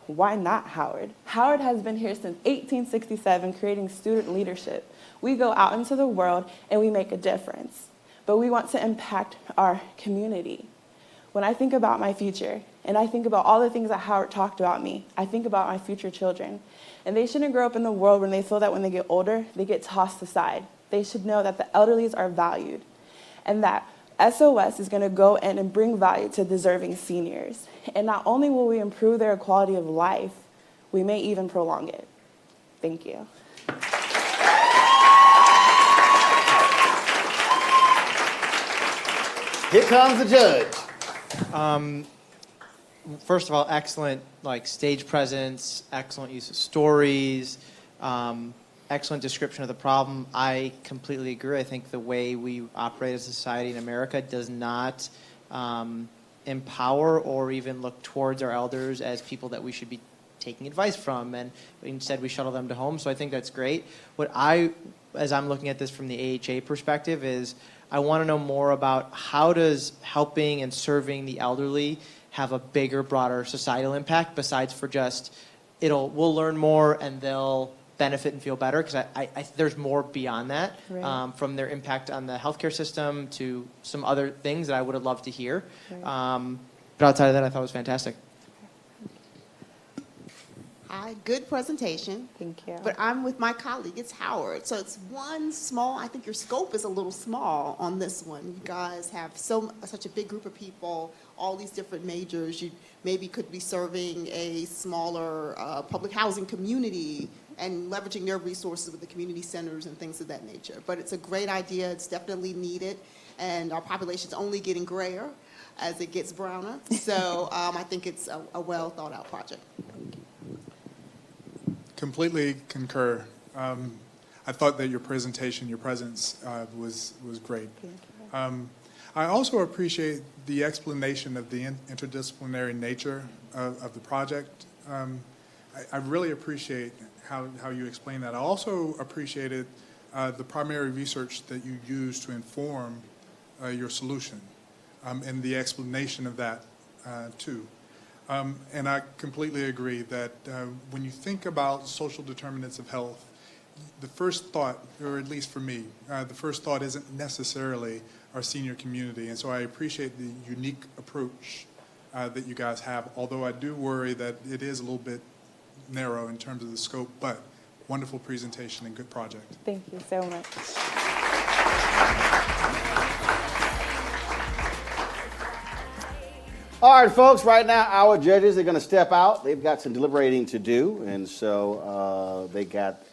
Why not Howard? Howard has been here since 1867, creating student leadership. We go out into the world and we make a difference, but we want to impact our community. When I think about my future, and I think about all the things that Howard talked about me, I think about my future children. And they shouldn't grow up in the world when they feel that when they get older, they get tossed aside. They should know that the elderlies are valued, and that SOS is going to go in and bring value to deserving seniors. And not only will we improve their quality of life, we may even prolong it. Thank you. Here comes the judge. First of all, excellent stage presence, excellent use of stories, excellent description of the problem. I completely agree. I think the way we operate as a society in America does not empower or even look towards our elders as people that we should be taking advice from, and instead we shuttle them to home. So I think that's great. As I'm looking at this from the AHA perspective, is I want to know more about how does helping and serving the elderly have a bigger, broader societal impact besides for just we'll learn more and they'll benefit and feel better, because there's more beyond that, right. From their impact on the healthcare system to some other things that I would have loved to hear. Right. But outside of that, I thought it was fantastic. Hi, good presentation. Thank you. But I'm with my colleague, it's Howard. So it's one small, I think your scope is a little small on this one. You guys have such a big group of people, all these different majors. You maybe could be serving a smaller public housing community and leveraging their resources with the community centers and things of that nature. But it's a great idea, it's definitely needed, and our population's only getting grayer as it gets browner. So I think it's a well thought out project. Completely concur. I thought that your presentation, your presence was great. I also appreciate the explanation of the interdisciplinary nature of the project. I really appreciate how you explain that. I also appreciated the primary research that you use to inform your solution, and the explanation of that too. And I completely agree that when you think about social determinants of health, the first thought, or at least for me, the first thought isn't necessarily our senior community. And so I appreciate the unique approach that you guys have, although I do worry that it is a little bit narrow in terms of the scope, but wonderful presentation and good project. Thank you so much. All right, folks, right now our judges are going to step out. They've got some deliberating to do, and so they got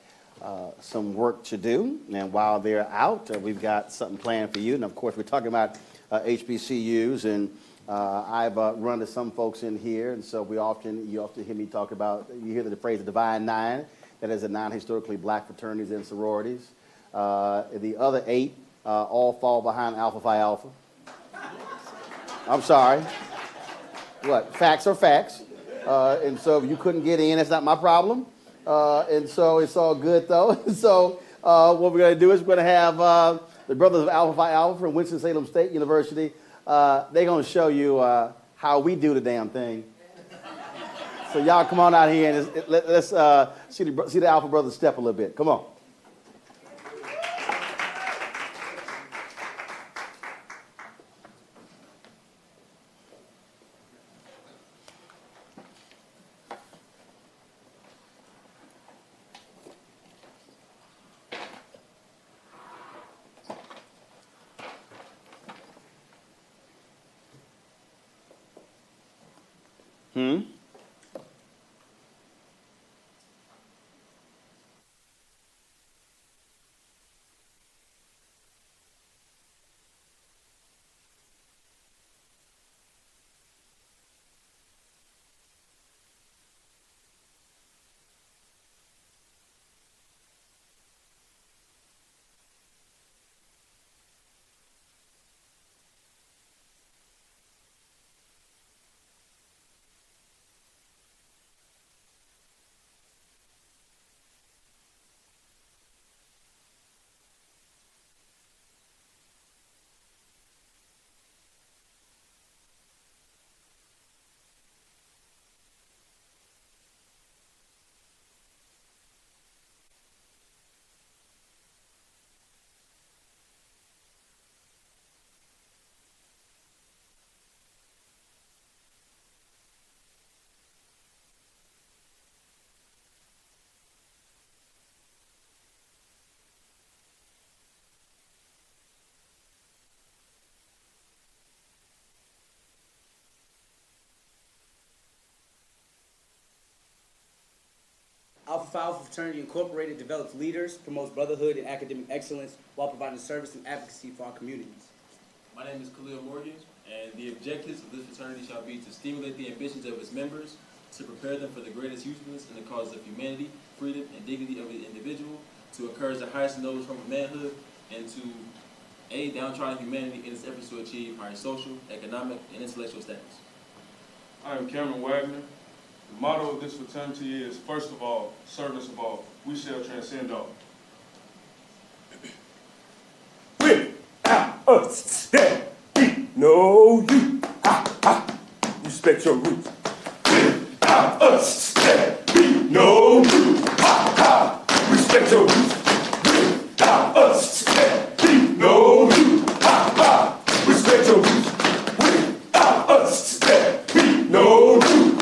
some work to do. And while they're out, we've got something planned for you. And, of course, we're talking about HBCUs, and I've run to some folks in here, and so you often hear me talk about, you hear the phrase the Divine Nine, that is the 9 historically black fraternities and sororities. The other 8 all fall behind Alpha Phi Alpha. I'm sorry. What? Facts are facts. And so if you couldn't get in, that's not my problem. And so it's all good, though. So what we're going to do is we're going to have the brothers of Alpha Phi Alpha from Winston-Salem State University. They're going to show you how we do the damn thing. So y'all come on out here and let's see the Alpha brothers step a little bit. Come on. Alpha Phi Alpha Fraternity Incorporated develops leaders, promotes brotherhood and academic excellence while providing service and advocacy for our communities. My name is Khalil Morgan, and the objectives of this fraternity shall be to stimulate the ambitions of its members, to prepare them for the greatest usefulness in the cause of humanity, freedom, and dignity of the individual, to encourage the highest and noblest form of manhood, and to aid downtrodden humanity in its efforts to achieve higher social, economic, and intellectual status. I am Cameron Wagner. The motto of this fraternity is, first of all, service of all. We shall transcend all. Without us, there be no you. Respect your roots. Without us, there be no you. Respect your roots. Without us, there be no you. Respect your roots. Without us, there be no you.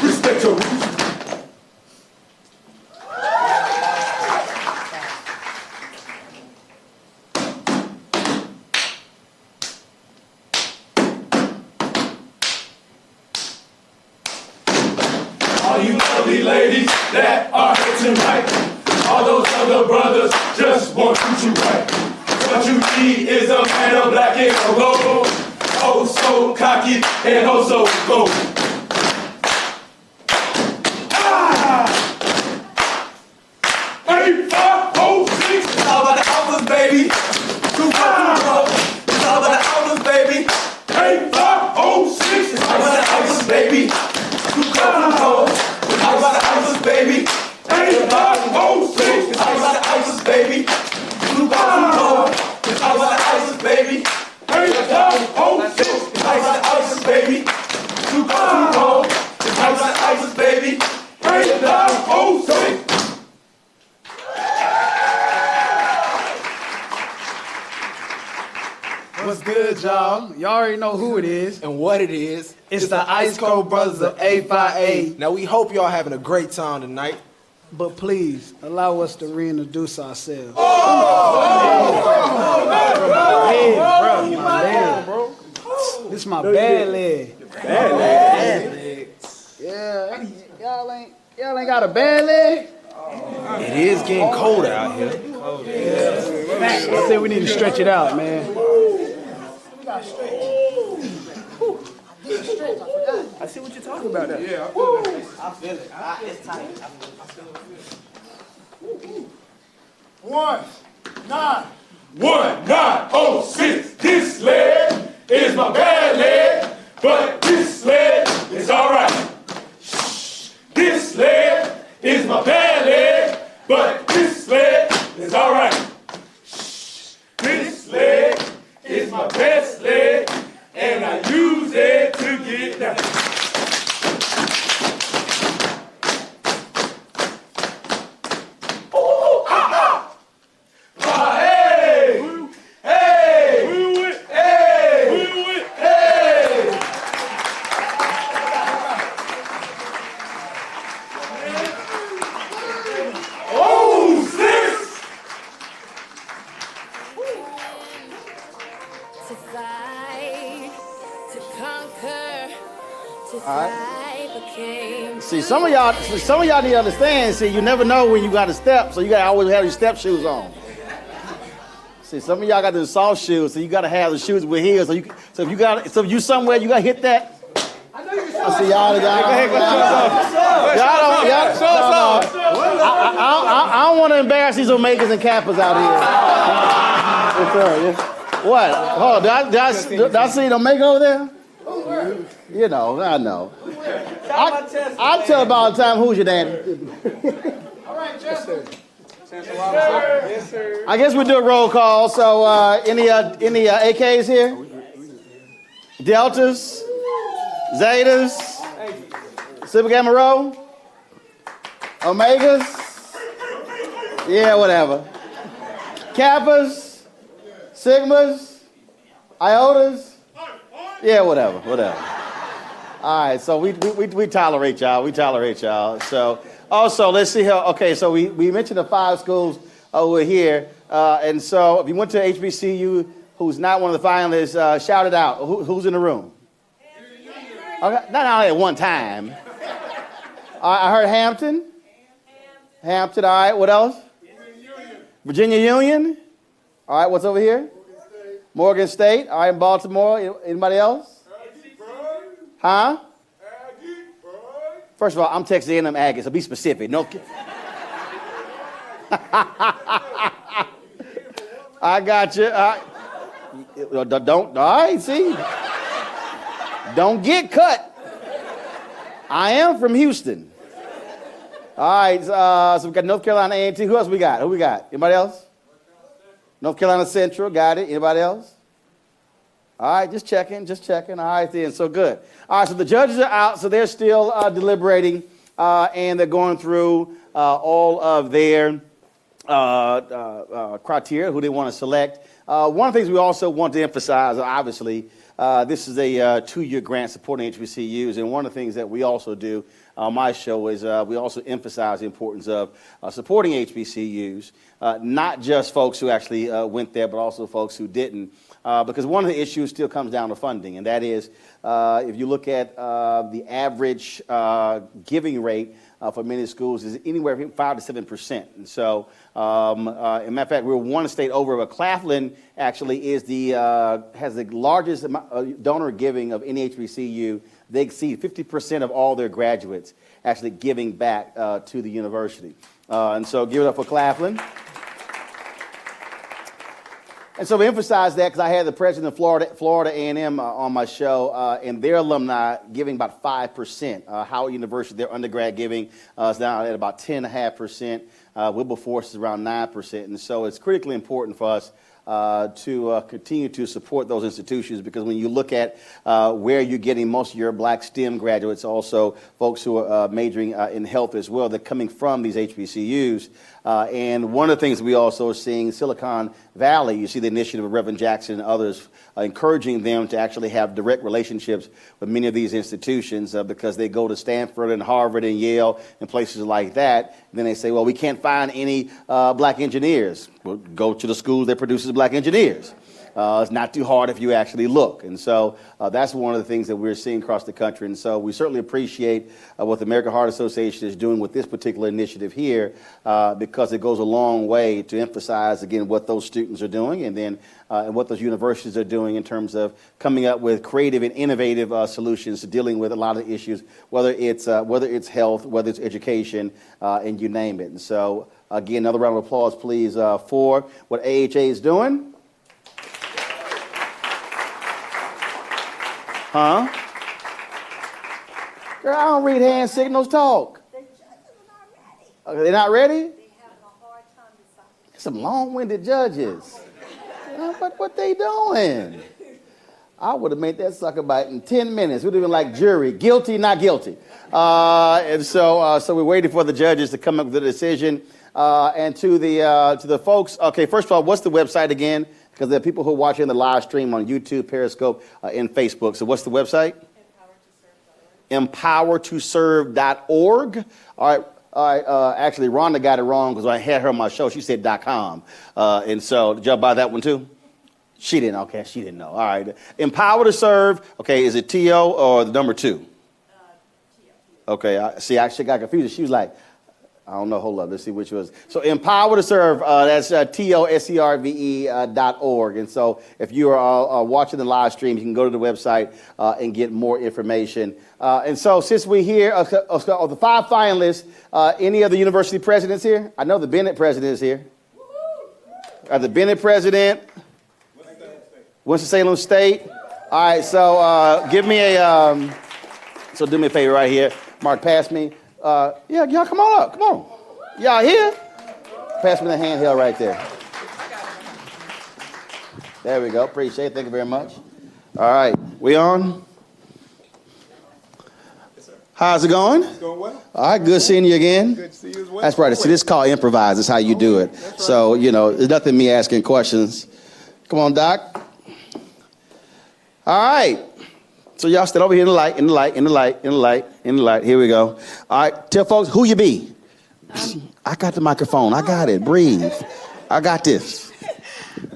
Respect your roots. All you lovely ladies that are here tonight, all those other brothers just want you to right. What you need is a man of black and gold, oh so cocky and oh so gold. It's all about the alphas, baby. It's all about the alphas, baby. 8506. It's all about the alphas, baby. It's all about the alphas, baby. 8506. It's all about the alphas, baby. good, y'all. Y'all already know who it is. And what it is. It's the Ice Cold Brothers of A5A. Now, we hope y'all having a great time tonight. But please, allow us to reintroduce ourselves. Bro. This is my bad leg. Bad leg. Yeah, y'all ain't got a bad leg? It is getting colder out here. I think we need to stretch it out, man. I see what you're talking about now. Yeah, I feel it. It's tight. One, 906. This leg is my bad leg, but this leg is alright. This leg is my bad leg, but this leg is alright. This leg is my best leg, and I use it to get down. Oh, ha, ha. Hey! Hey! Hey! Hey! Oh, sis! To fight, to conquer, to All thrive became. See, some of y'all need to understand. See, you never know when you got to step, so you got to always have your step shoes on. See, some of y'all got the soft shoes, so you got to have the shoes with heels. So if you somewhere, you got to hit that. I see y'all. I don't want to embarrass these Omegas and Kappas out here. Yes, sir. What? Hold on, did I see an Omega over there? You know, I know. I tell about the time, who's your daddy? All right, Chester. Yes, sir. I guess we do a roll call. So, any AKs here? Deltas, Zetas, Sigma Gamma Rho, Omegas. Yeah, whatever. Kappas, Sigmas, Iotas. Yeah, whatever. All right, so we tolerate y'all. We tolerate y'all. So also, let's see how. Okay, so we mentioned the 5 schools over here, and so if you went to HBCU, who's not one of the finalists, shout it out. Who's in the room? Okay, not only at one time. I heard Hampton. Hampton. All right. What else? Virginia Union. All right. What's over here? Morgan State. All right. Baltimore. Anybody else? Huh? First of all, I'm Texas A&M Aggie, so be specific. No. I got you. Don't. All right. See. Don't get cut. I am from Houston. All right. So we got North Carolina A&T. Who else we got? Who we got? Anybody else? North Carolina Central. Got it. Anybody else? All right, just checking. All right, then, so good. All right, so the judges are out, so they're still deliberating, and they're going through all of their criteria, who they want to select. One of the things we also want to emphasize, obviously, this is a 2-year grant supporting HBCUs, and one of the things that we also do on my show is we also emphasize the importance of supporting HBCUs, not just folks who actually went there, but also folks who didn't. Because one of the issues still comes down to funding, and that is if you look at the average giving rate for many schools is anywhere from 5 to 7%. And so, as a matter of fact, we're one state over, but Claflin actually is has the largest donor giving of any HBCU. They exceed 50% of all their graduates actually giving back to the university. And so give it up for Claflin. And so we emphasize that because I had the president of Florida A&M on my show, and their alumni giving about 5%. Howard University, their undergrad giving is now at about 10.5%. Wilberforce is around 9%. And so it's critically important for us to continue to support those institutions, because when you look at where you're getting most of your black STEM graduates, also folks who are majoring in health as well, they're coming from these HBCUs. And one of the things we also are seeing, Silicon Valley, you see the initiative of Reverend Jackson and others encouraging them to actually have direct relationships with many of these institutions because they go to Stanford and Harvard and Yale and places like that. And then they say, well, we can't find any black engineers. Well, go to the school that produces black engineers. It's not too hard if you actually look. And so that's one of the things that we're seeing across the country. And so we certainly appreciate what the American Heart Association is doing with this particular initiative here because it goes a long way to emphasize, again, what those students are doing and then and what those universities are doing in terms of coming up with creative and innovative solutions to dealing with a lot of issues, whether it's health, whether it's education, and you name it. And so, again, another round of applause, please, for what AHA is doing. Huh? Girl, I don't read hand signals, talk. The judges are not ready. They're not ready? They have a hard time deciding. Some long-winded judges. What they doing? I would have made that sucker bite in 10 minutes. We'd have been like jury, guilty, not guilty. And so we're waiting for the judges to come up with a decision. And to the folks, okay, first of all, what's the website again? Because there are people who are watching the live stream on YouTube, Periscope, and Facebook. So what's the website? Empowertoserve.org. All right. Actually, Rhonda got it wrong because I had her on my show. She said .com. And so did y'all buy that one too? She didn't. Okay, she didn't know. All right. Empower to Serve. Okay, is it T-O or the number 2? T-O. Okay. I actually got confused. She was like, I don't know. Hold up. Let's see which was. So Empower to Serve, that's TOSERVE.org. And so if you are watching the live stream, you can go to the website and get more information. And so since we're here, of the 5 finalists, any of the university presidents here? I know the Bennett president is here. The Bennett president, Winston-Salem State. All right. So give me a, so do me a favor right here. Mark, pass me. Yeah, y'all come on up. Come on. Y'all here? Pass me the handheld right there. There we go. Appreciate it. Thank you very much. All right. We on? How's it going? It's going well. All right. Good seeing you again. Good to see you as well. That's right. See, this is called improvise. That's how you do it. Right. So, you know, there's nothing me asking questions. Come on, Doc. All right. So y'all stand over here in the light, in the light, in the light, in the light, in the light. Here we go. All right, tell folks who you be. I got the microphone. I got it. Breathe. I got this.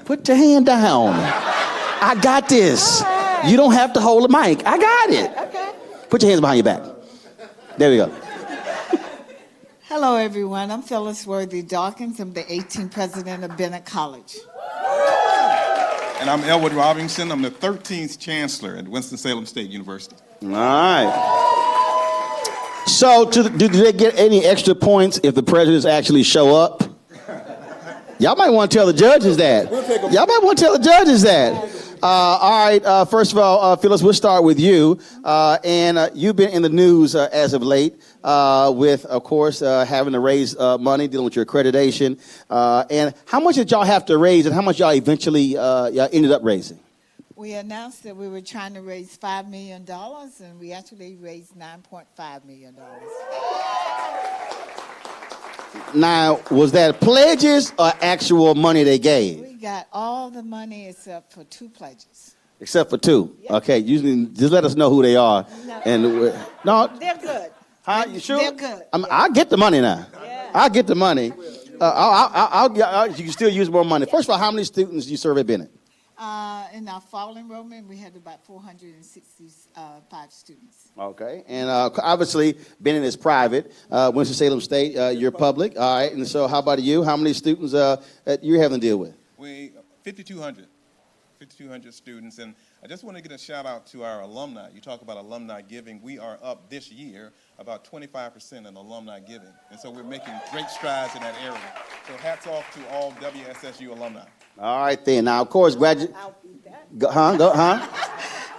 Put your hand down. I got this. Right. You don't have to hold the mic. I got it. Okay. Put your hands behind your back. There we go. Hello, everyone. I'm Phyllis Worthy Dawkins. I'm the 18th president of Bennett College. And I'm Elwood Robinson. I'm the 13th chancellor at Winston-Salem State University. All right. So do they get any extra points if the presidents actually show up? Y'all might want to tell the judges that. Y'all might want to tell the judges that. All right. First of all, Phyllis, we'll start with you. And you've been in the news as of late with, of course, having to raise money, dealing with your accreditation. And how much did y'all have to raise and how much y'all eventually ended up raising? We announced that we were trying to raise $5 million, and we actually raised $9.5 million. Now, was that pledges or actual money they gave? We got all the money except for 2 pledges. Except for 2? Yep. Okay, usually just let us know who they are. No, and no, they're good. Huh? You sure? They're good. I'll get the money now. Yeah. I'll get the money. You can still use more money. First of all, how many students do you serve at Bennett? In our fall enrollment, we had about 465 students. Okay, and obviously, Bennett is private. Winston-Salem State, you're public. All right, and so how about you? How many students you're having to deal with? 5,200 students, and I just want to get a shout out to our alumni. You talk about alumni giving. We are up this year about 25% in alumni giving, and so we're making great strides in that area. So hats off to all WSSU alumni. All right, then. Now, of course, graduate.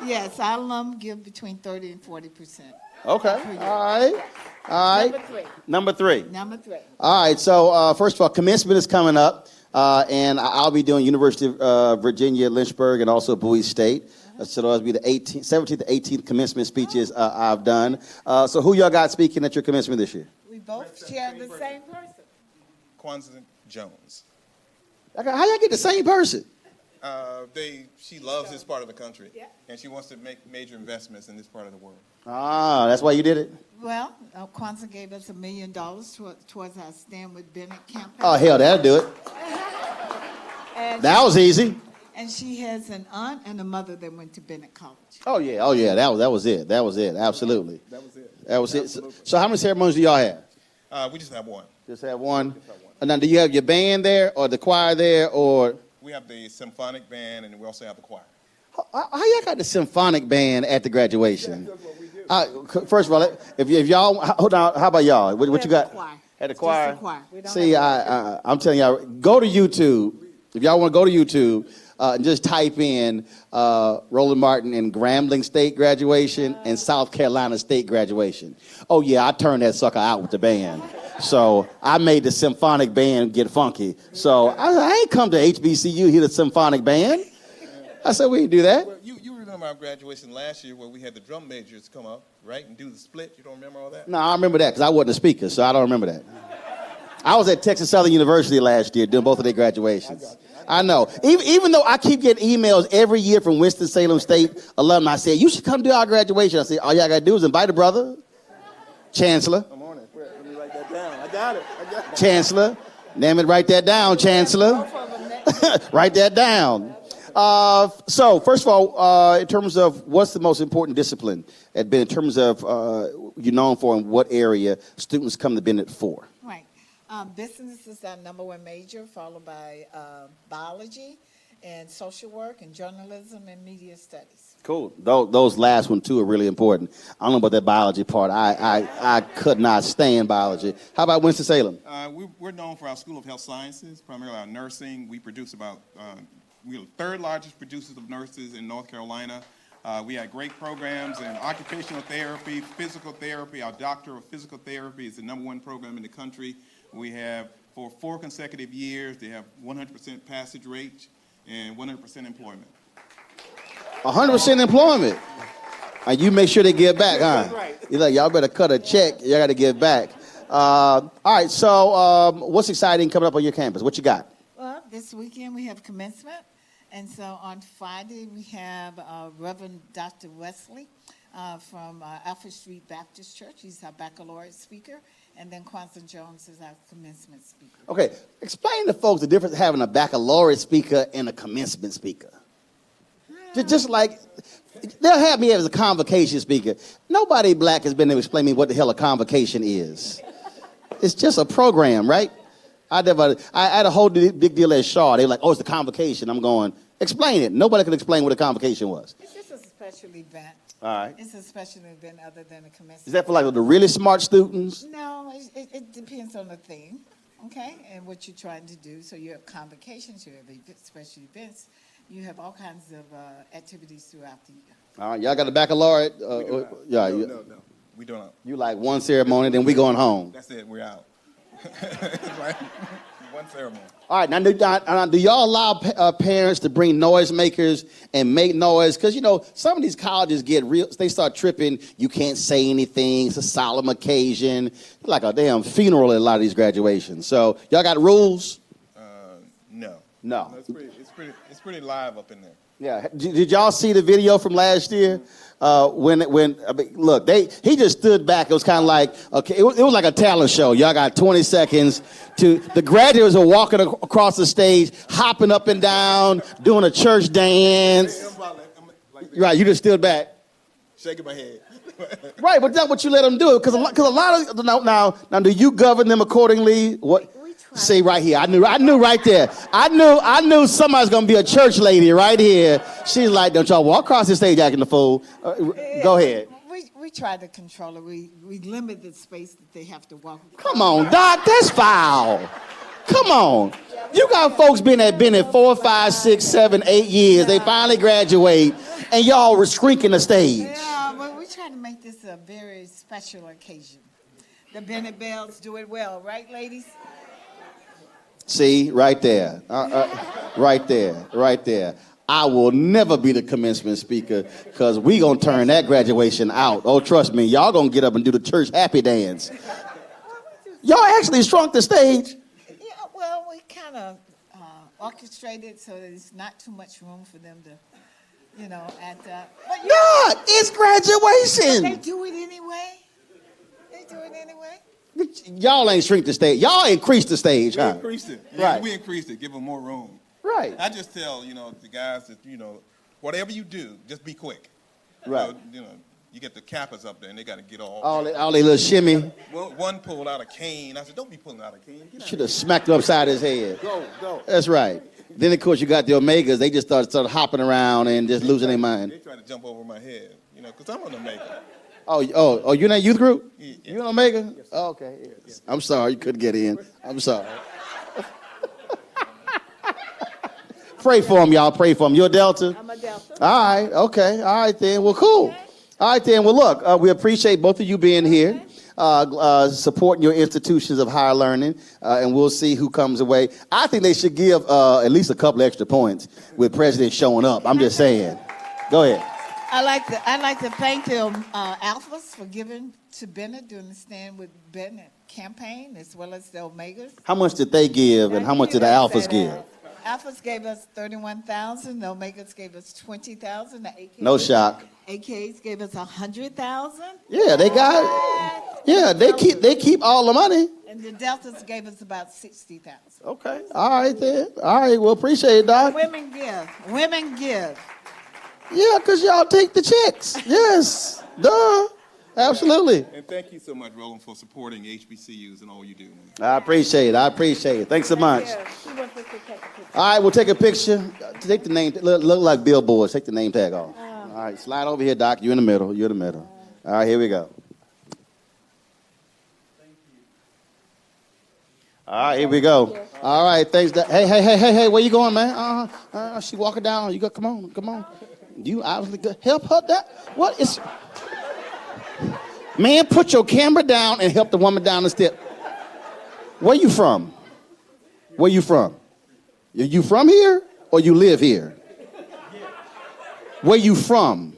Yes, our alum give between 30 and 40%. Okay. All right. Number 3. All right. So, first of all, commencement is coming up. And I'll be doing University of Virginia, Lynchburg, and also Bowie State. So those will be the 17th to 18th commencement speeches I've done. So who y'all got speaking at your commencement this year? We both share the same person. Kwanzaa Jones. How y'all get the same person? She loves this part of the country, and she wants to make major investments in this part of the world. Ah, that's why you did it? Well, Kwanzaa gave us $1 million towards our Stand With Bennett campaign. Oh, hell, that'll do it. That was easy. And she has an aunt and a mother that went to Bennett College. Oh, yeah, that was it. Absolutely. That was it. So how many ceremonies do y'all have? We just have one. Just have one? And now, do you have your band there, or the choir there, or? We have the symphonic band, and we also have the choir. How y'all got the symphonic band at the graduation? First of all, if y'all, hold on, how about y'all? What you got? At the choir? See, I'm telling y'all, go to YouTube. If y'all want to go to YouTube, and just type in Roland Martin and Grambling State graduation and South Carolina State graduation. Oh, yeah, I turned that sucker out with the band. So I made the symphonic band get funky. So I ain't come to HBCU, hear the symphonic band. I said, we didn't do that. Well, you remember our graduation last year where we had the drum majors come up, right, and do the split? You don't remember all that? No, I remember that because I wasn't a speaker, so I don't remember that. I was at Texas Southern University last year doing both of their graduations. I know. Even though I keep getting emails every year from Winston-Salem State alumni saying, you should come do our graduation. I say, all y'all got to do is invite a brother, Chancellor. I'm on it. Let me write that down. I got it. Chancellor. Damn it, write that down, Chancellor. Write that down. So, first of all, in terms of what's the most important discipline at Bennett, in terms of you're known for and what area students come to Bennett for? Right. Business is our #1 major, followed by biology and social work and journalism and media studies. Cool. Those last one, too, are really important. I don't know about that biology part. I could not stand biology. How about Winston-Salem? We're known for our School of Health Sciences, primarily our nursing. We produce about, we're the third largest producers of nurses in North Carolina. We have great programs in occupational therapy, physical therapy. Our Doctor of Physical Therapy is the #1 program in the country. We have, for 4 consecutive years, they have 100% passage rate and 100% employment. 100% employment. And you make sure they give back, huh? Right. You're like, y'all better cut a check. Y'all got to give back. All right, so what's exciting coming up on your campus? What you got? Well, this weekend we have commencement. And so on Friday we have Reverend Dr. Wesley from Alfred Street Baptist Church. He's our baccalaureate speaker. And then Kwanzaa Jones is our commencement speaker. Okay, explain to folks the difference having a baccalaureate speaker and a commencement speaker. Just like, they'll have me as a convocation speaker. Nobody black has been able to explain to me what the hell a convocation is. It's just a program, right? I had a whole big deal at Shaw. They were like, oh, it's a convocation. I'm going, explain it. Nobody could explain what a convocation was. It's just a special event. All right. It's a special event other than a commencement. Is that for like the really smart students? No, it depends on the theme, okay, and what you're trying to do. So you have convocations, you have special events, you have all kinds of activities throughout the year. All right, y'all got a baccalaureate? No. We don't. You like one ceremony, then we going home. That's it. We're out. It's like one ceremony. All right, now do y'all allow parents to bring noisemakers and make noise? Because, you know, some of these colleges get real, they start tripping. You can't say anything. It's a solemn occasion. It's like a damn funeral at a lot of these graduations. So y'all got rules? No. No. It's pretty live up in there. Yeah. Did y'all see the video from last year? Look, he just stood back. It was kind of like, okay, it was like a talent show. Y'all got 20 seconds the graduates are walking across the stage, hopping up and down, doing a church dance. Right, you just stood back. Shaking my head. Right, but that's what you let them do. Because a lot of, now, do you govern them accordingly? What? See right here, I knew right there. I knew somebody's gonna be a church lady right here. She's like, don't y'all walk across the stage acting the fool. Go ahead. We try to control it. We limit the space that they have to walk. Come on, Doc, that's foul. Come on. You got folks been at Bennett 4, 5, 6, 7, 8 years. They finally graduate, and y'all were shrieking the stage. Yeah, but we try to make this a very special occasion. The Bennett Bells do it well, right, ladies? See, right there. Right there, right there. I will never be the commencement speaker because we going to turn that graduation out. Oh, trust me, y'all going to get up and do the church happy dance. Y'all actually shrunk the stage. Yeah, well, we kind of orchestrated so there's not too much room for them to, you know, act up. But God, it's graduation. But they do it anyway. They do it anyway. Y'all ain't shrink the stage. Y'all increased the stage, We huh? increased it. Yeah, Right. we increased it. Give them more room. Right. I just tell, the guys that, whatever you do, just be quick. Right. You get the Kappas up there and they got to get All they little shimmy. One pulled out a cane. I said, don't be pulling out a cane. Should have smacked him upside his head. Go. That's right. Then, of course, you got the Omegas. They just started hopping around and just losing their mind. They try to jump over my head, because I'm an Omega. Oh, you in that youth group? Yeah. You an Omega? Yes, oh, okay. Yes. I'm sorry you couldn't get in. I'm sorry. Pray for him, y'all. Pray for him. You're a Delta? I'm a Delta. All right. Okay. All right, then. Well, cool. Okay. All right, then. Well, look, we appreciate both of you being here, supporting your institutions of higher learning, and we'll see who comes away. I think they should give at least a couple extra points with President showing up. I'm just saying. Go ahead. I'd like to thank the Alphas for giving to Bennett during the Stand with Bennett campaign, as well as the Omegas. How much did they give, and how much did the Alphas give? Alphas gave us $31,000. The Omegas gave us $20,000. The AKs, No shock. AKs gave us $100,000. Yeah, they got it. Yeah, they keep all the money. And the Deltas gave us about $60,000. Okay. All right then. All right. Well, appreciate it, Doc. Women give. Women give. Yeah, because y'all take the checks. Yes. Duh. Absolutely. And thank you so much, Roland, for supporting HBCUs and all you do. I appreciate it. I appreciate it. Thanks so much. All right, we'll take a picture. Take the name. Look like billboards. Take the name tag off. All right, slide over here, Doc. You're in the middle. You're in the middle. All right, here we go. All right, here we go. All right, thanks. Hey, where you going, man? She walking down. You got, come on. You obviously good. Help her down. What is... Man, put your camera down and help the woman down the step. Where you from? Where you from? You from here or you live here? Where you from?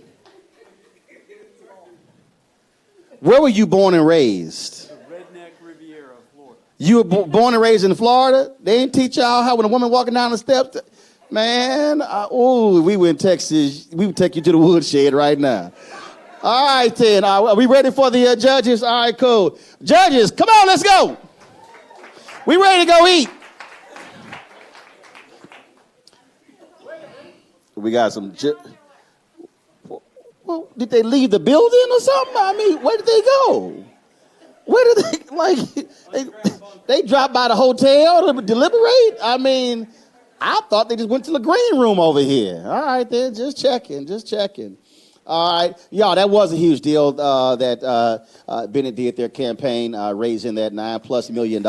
Where were you born and raised? The redneck Riviera of Florida. You were born and raised in Florida? They didn't teach y'all how when a woman walking down the steps? Man, we were in Texas. We would take you to the woodshed right now. All right, then. Are we ready for the judges? All right, cool. Judges, come on, let's go. We ready to go eat. We got some... Well, did they leave the building or something? I mean, where did they go? Where did they dropped by the hotel to deliberate? I mean, I thought they just went to the green room over here. All right, then, just checking. All right, y'all, that was a huge deal that Bennett did their campaign, raising that $9+ million.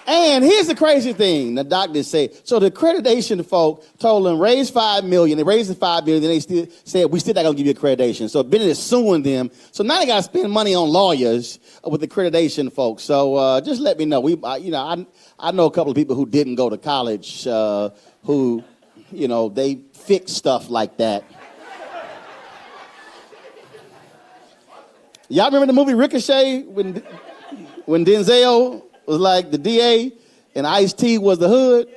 And here's the crazy thing, the doctors say, so the accreditation folk told them, raise $5 million. They raised the $5 million, and they still said, we still not going to give you accreditation. So Bennett is suing them. So now they got to spend money on lawyers with accreditation folks. So just let me know. I know a couple of people who didn't go to college who, they fix stuff like that. Y'all remember the movie Ricochet when Denzel was like the DA and Ice-T was the hood?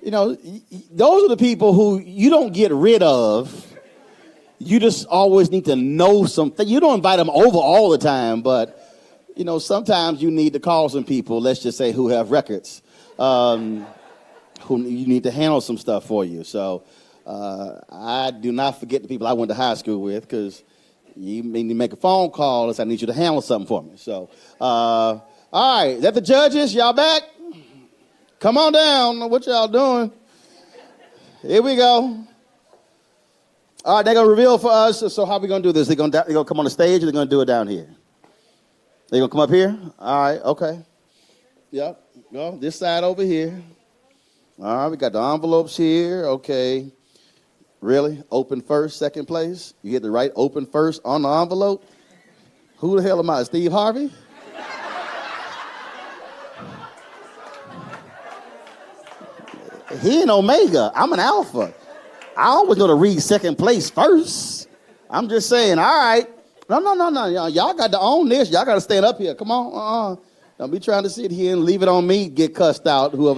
Those are the people who you don't get rid of. You just always need to know something. You don't invite them over all the time, but, sometimes you need to call some people, let's just say, who have records, who you need to handle some stuff for you. So I do not forget the people I went to high school with, because you need to make a phone call and I need you to handle something for me. So, all right, is that the judges? Y'all back? Come on down. What y'all doing? Here we go. All right, they're going to reveal for us. So how are we going to do this? They're going to come on the stage or they're going to do it down here? They're going to come up here? All right, okay. Yep, go this side over here. All right, we got the envelopes here. Okay. Really? Open first, second place? You get the right open first on the envelope? Who the hell am I, Steve Harvey? He an omega. I'm an alpha. I always know to read second place first. I'm just saying, all right. No. Y'all got to own this. Y'all got to stand up here. Come on. Don't be trying to sit here and leave it on me, get cussed out, who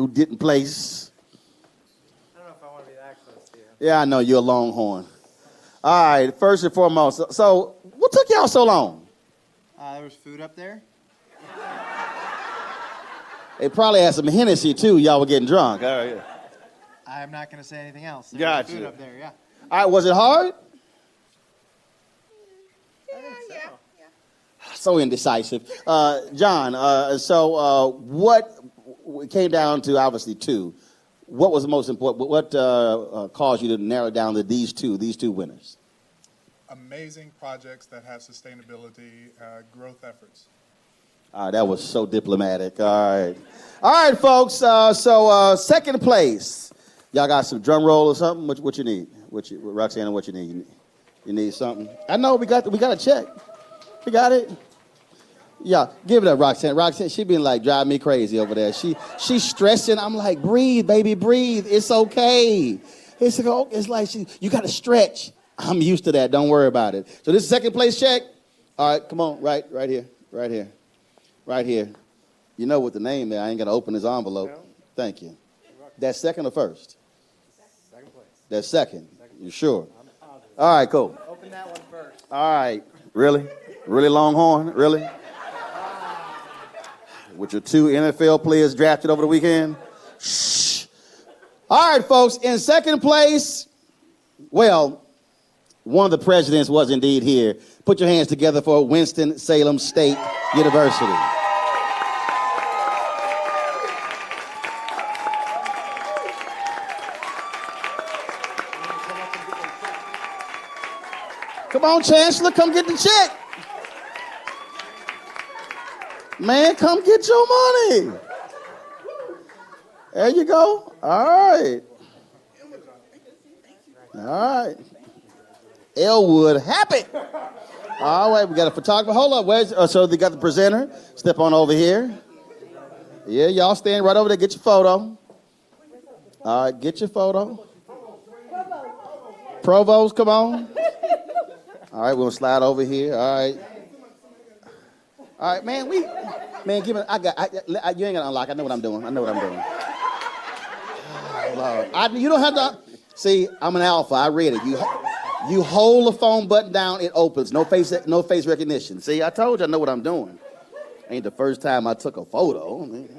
didn't place. I don't know if I want to be that close to you. Yeah, I know, you're a longhorn. All right, first and foremost, so what took y'all so long? There was food up there. They probably had some Hennessy, too. Y'all were getting drunk. All right. I'm not going to say anything else. There Gotcha. was food up there, yeah. All right, was it hard? Yeah. So indecisive. John, what it came down to, obviously, two. What was the most important? What caused you to narrow down to these two winners? Amazing projects that have sustainability, growth efforts. All right, that was so diplomatic. All right, folks. Second place. Y'all got some drum roll or something? What you need? Roxanne, what you need? You need something? I know we got a check. We got it. Yeah, give it up, Roxanne. Roxanne, she been like driving me crazy over there. She's stressing. I'm like, breathe, baby, breathe. It's okay. It's like you got to stretch. I'm used to that. Don't worry about it. So this is second place check. All right, come on, right here. You know what the name is. I ain't got to open this envelope. No. Thank you. That's second or first? Second place. That's second. You sure? All right, cool. Open that one first. All right. Really? Really, Longhorn? Really? With your two NFL players drafted over the weekend? Shh. All right, folks. In second place, well, one of the presidents was indeed here. Put your hands together for Winston-Salem State University. Come on, Chancellor, come get the check. Man, come get your money. There you go. All right. Elwood, happy. All right, we got a photographer. Hold up. So they got the presenter. Step on over here. Yeah, y'all stand right over there. Get your photo. All right, get your photo. Provost, come on. All right, we'll slide over here. All right, man. Give me. You ain't gonna unlock. I know what I'm doing. Oh, you don't have to. See, I'm an alpha. I read it. You hold the phone button down, it opens. No face recognition. See, I told you I know what I'm doing. Ain't the first time I took a photo. I mean,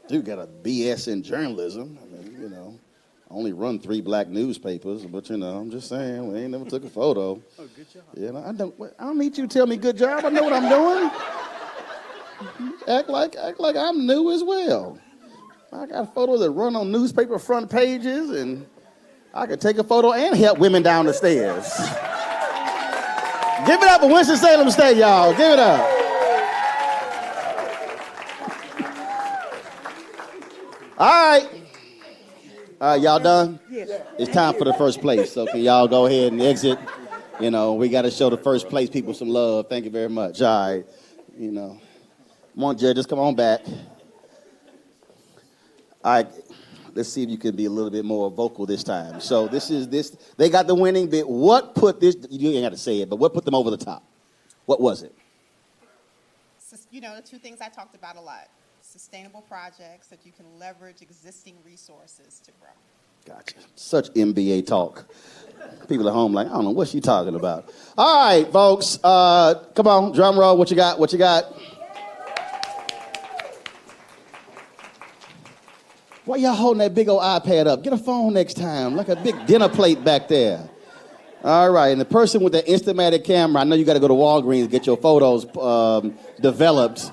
dude got a BS in journalism. I mean, I only run 3 black newspapers, but I'm just saying, we ain't never took a photo. Oh, good job. Yeah, I don't need you to tell me good job. I know what I'm doing. Act like I'm new as well. I got photos that run on newspaper front pages, and I could take a photo and help women down the stairs. Give it up for Winston-Salem State, y'all. Give it up. All right. Y'all done? Yes. It's time for the first place, so can y'all go ahead and exit? We got to show the first place people some love. Thank you very much. All right. Come on, judges, come on back. All right. Let's see if you can be a little bit more vocal this time. So they got the winning bit. What put this, you ain't got to say it, but what put them over the top? What was it? The two things I talked about a lot. Sustainable projects that you can leverage existing resources to grow. Gotcha. Such MBA talk. People at home like, I don't know what she talking about. All right, folks. Come on, drum roll. What you got? Why y'all holding that big old iPad up? Get a phone next time, like a big dinner plate back there. All right, and the person with the Instamatic camera, I know you got to go to Walgreens to get your photos developed.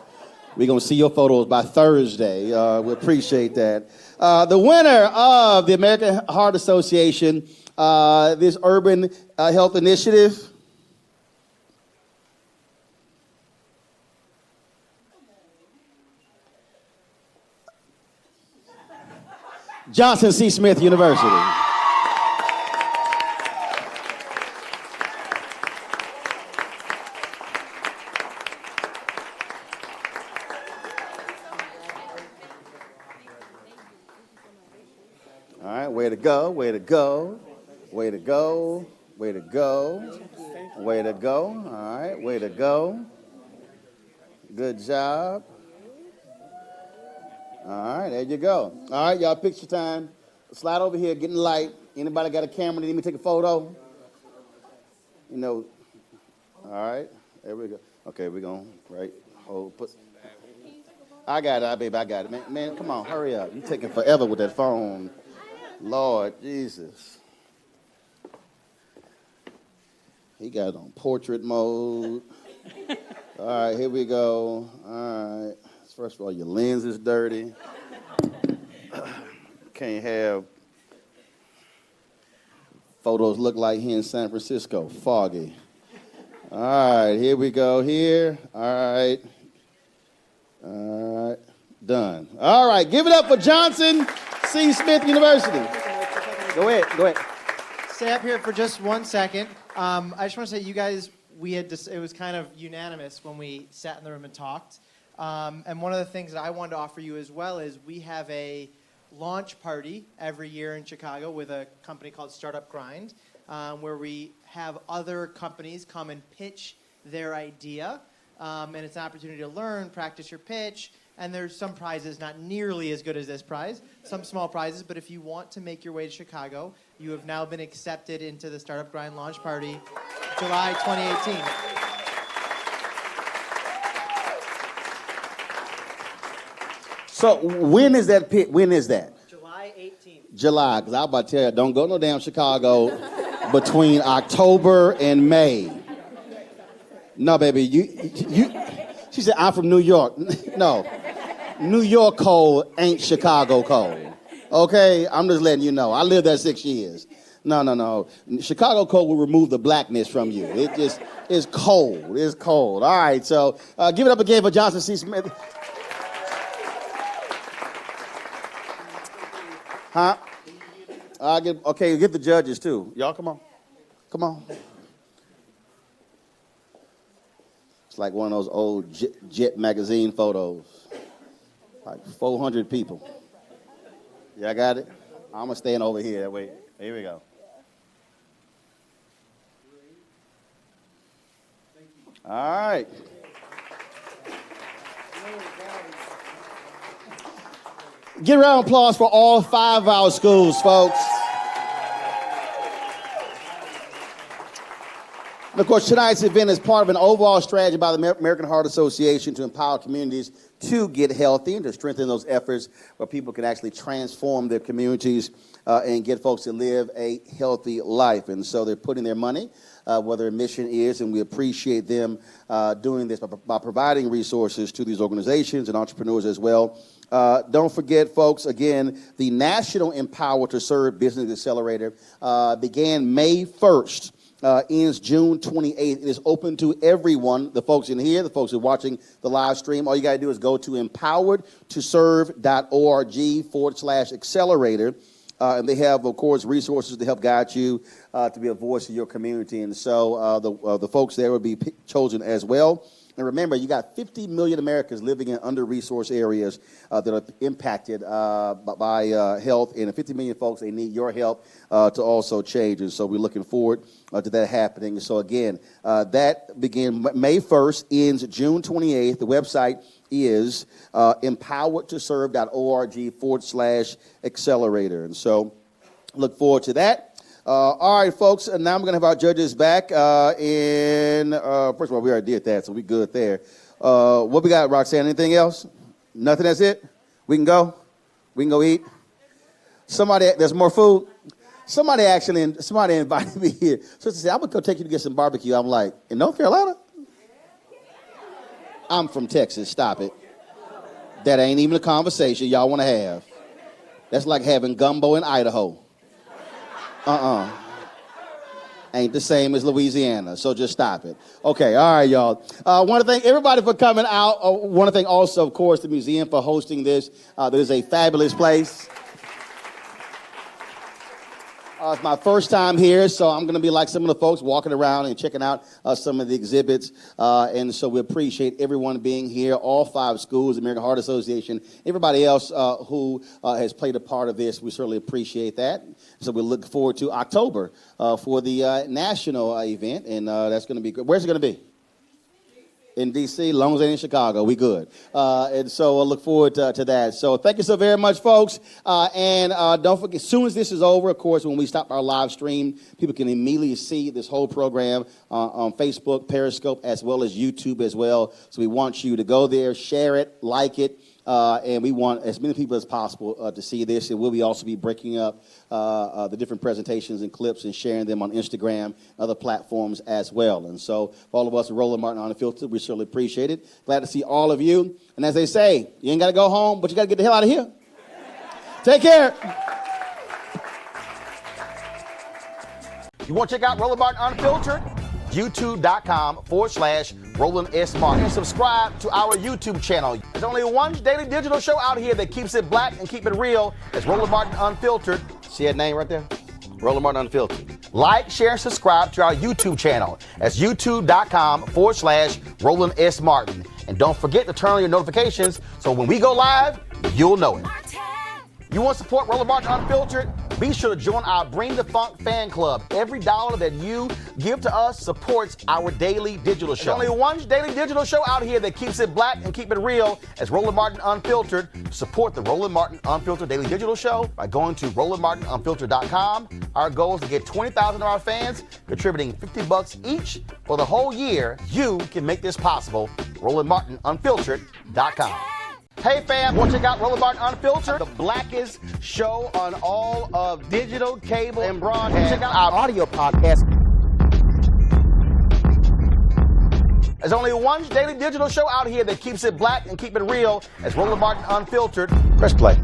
We're going to see your photos by Thursday. We appreciate that. The winner of the American Heart Association, this urban health initiative, Johnson C. Smith University. to go, way to go, way to go, way to go, way to go. All right, way to go. Good job. All right, there you go. All right, y'all, picture time. Slide over here, getting light. Anybody got a camera? Need me to take a photo? You know, all right, there we go. Okay, we're going to, right, hold, put. I got it, baby, I got it. Man, come on, hurry up. You're taking forever with that phone. Lord Jesus. He got it on portrait mode. All right, here we go. All right. First of all, your lens is dirty. Can't have photos look like here in San Francisco. Foggy. All right, here we go here. All right. All right. Done. All right, give it up for Johnson C. Smith University. Go ahead. Stay up here for just 1 second. I just want to say, you guys, it was kind of unanimous when we sat in the room and talked. And one of the things that I wanted to offer you as well is we have a launch party every year in Chicago with a company called Startup Grind, where we have other companies come and pitch their idea. And it's an opportunity to learn, practice your pitch, and there's some prizes, not nearly as good as this prize, some small prizes, but if you want to make your way to Chicago, you have now been accepted into the Startup Grind launch party, July 2018. So when is that pit? When is that? July 18th. July, because I was about to tell you, don't go no damn Chicago between October and May. No, baby, she said, I'm from New York. No, New York cold ain't Chicago cold. Okay, I'm just letting you know. I lived there 6 years. No. Chicago cold will remove the blackness from you. It just is cold. It's cold. All right, so give it up again for Johnson C. Smith. Huh? Get the judges too. Y'all come on. It's like one of those old Jet magazine photos. Like 400 people. Y'all got it? I'm gonna stand over here that way. Here we go. All right. Get a round of applause for all 5 of our schools, folks. And of course, tonight's event is part of an overall strategy by the American Heart Association to empower communities to get healthy and to strengthen those efforts where people can actually transform their communities and get folks to live a healthy life. And so they're putting their money where their mission is, and we appreciate them doing this by providing resources to these organizations and entrepreneurs as well. Don't forget, folks, again, the National Empower to Serve Business Accelerator began May 1st. Ends June 28th. It is open to everyone, the folks in here, the folks who are watching the live stream. All you got to do is go to empoweredtoserve.org/accelerator. And they have, of course, resources to help guide you to be a voice in your community. And so the folks there will be chosen as well. And remember, you got 50 million Americans living in under-resourced areas that are impacted by health, and 50 million folks, they need your help to also change. And so we're looking forward to that happening. So again, that began May 1st, ends June 28th. The website is empoweredtoserve.org/accelerator. And so look forward to that. All right, folks, and now we're going to have our judges back first of all, we already did that, so we good there. What we got, Roxanne? Anything else? Nothing, that's it? We can go? We can go eat? There's more food? Somebody invited me here. So she said, I'm going to go take you to get some barbecue. I'm like, in North Carolina? I'm from Texas, stop it. That ain't even a conversation y'all want to have. That's like having gumbo in Idaho. Ain't the same as Louisiana, so just stop it. Okay, all right, y'all. Want to thank everybody for coming out. Want to thank also, of course, the museum for hosting this. This is a fabulous place. It's my first time here, so I'm going to be like some of the folks walking around and checking out some of the exhibits. And so we appreciate everyone being here, all 5 schools, American Heart Association, everybody else who has played a part of this. We certainly appreciate that. So we look forward to October for the national event, and that's going to be good. Where's it going to be? In D.C., long as it ain't in Chicago, we good. And so I look forward to that. So thank you so very much, folks. And don't forget, as soon as this is over, of course, when we stop our live stream, people can immediately see this whole program on Facebook, Periscope, as well as YouTube as well. So we want you to go there, share it, like it. And we want as many people as possible to see this. And we'll also be breaking up the different presentations and clips and sharing them on Instagram and other platforms as well. And so for all of us at Roland Martin Unfiltered, we certainly appreciate it. Glad to see all of you. And as they say, you ain't got to go home, but you got to get the hell out of here. Take care. You want to check out Roland Martin Unfiltered? YouTube.com/Roland S. Martin. And subscribe to our YouTube channel. There's only one daily digital show out here that keeps it black and keep it real. It's Roland Martin Unfiltered. See that name right there? Roland Martin Unfiltered. Like, share, and subscribe to our YouTube channel. That's YouTube.com/Roland S. Martin. And don't forget to turn on your notifications so when we go live, you'll know it. You want to support Roland Martin Unfiltered? Be sure to join our Bring the Funk fan club. Every dollar that you give to us supports our daily digital show. There's only one daily digital show out here that keeps it black and keep it real. It's Roland Martin Unfiltered. Support the Roland Martin Unfiltered daily digital show by going to RolandMartinUnfiltered.com. Our goal is to get 20,000 of our fans contributing $50 each for the whole year. You can make this possible. RolandMartinUnfiltered.com. Hey fam, want to check out Roland Martin Unfiltered? The blackest show on all of digital, cable, and broadcast. Check out our audio podcast. There's only one daily digital show out here that keeps it black and keep it real. It's Roland Martin Unfiltered. Press play.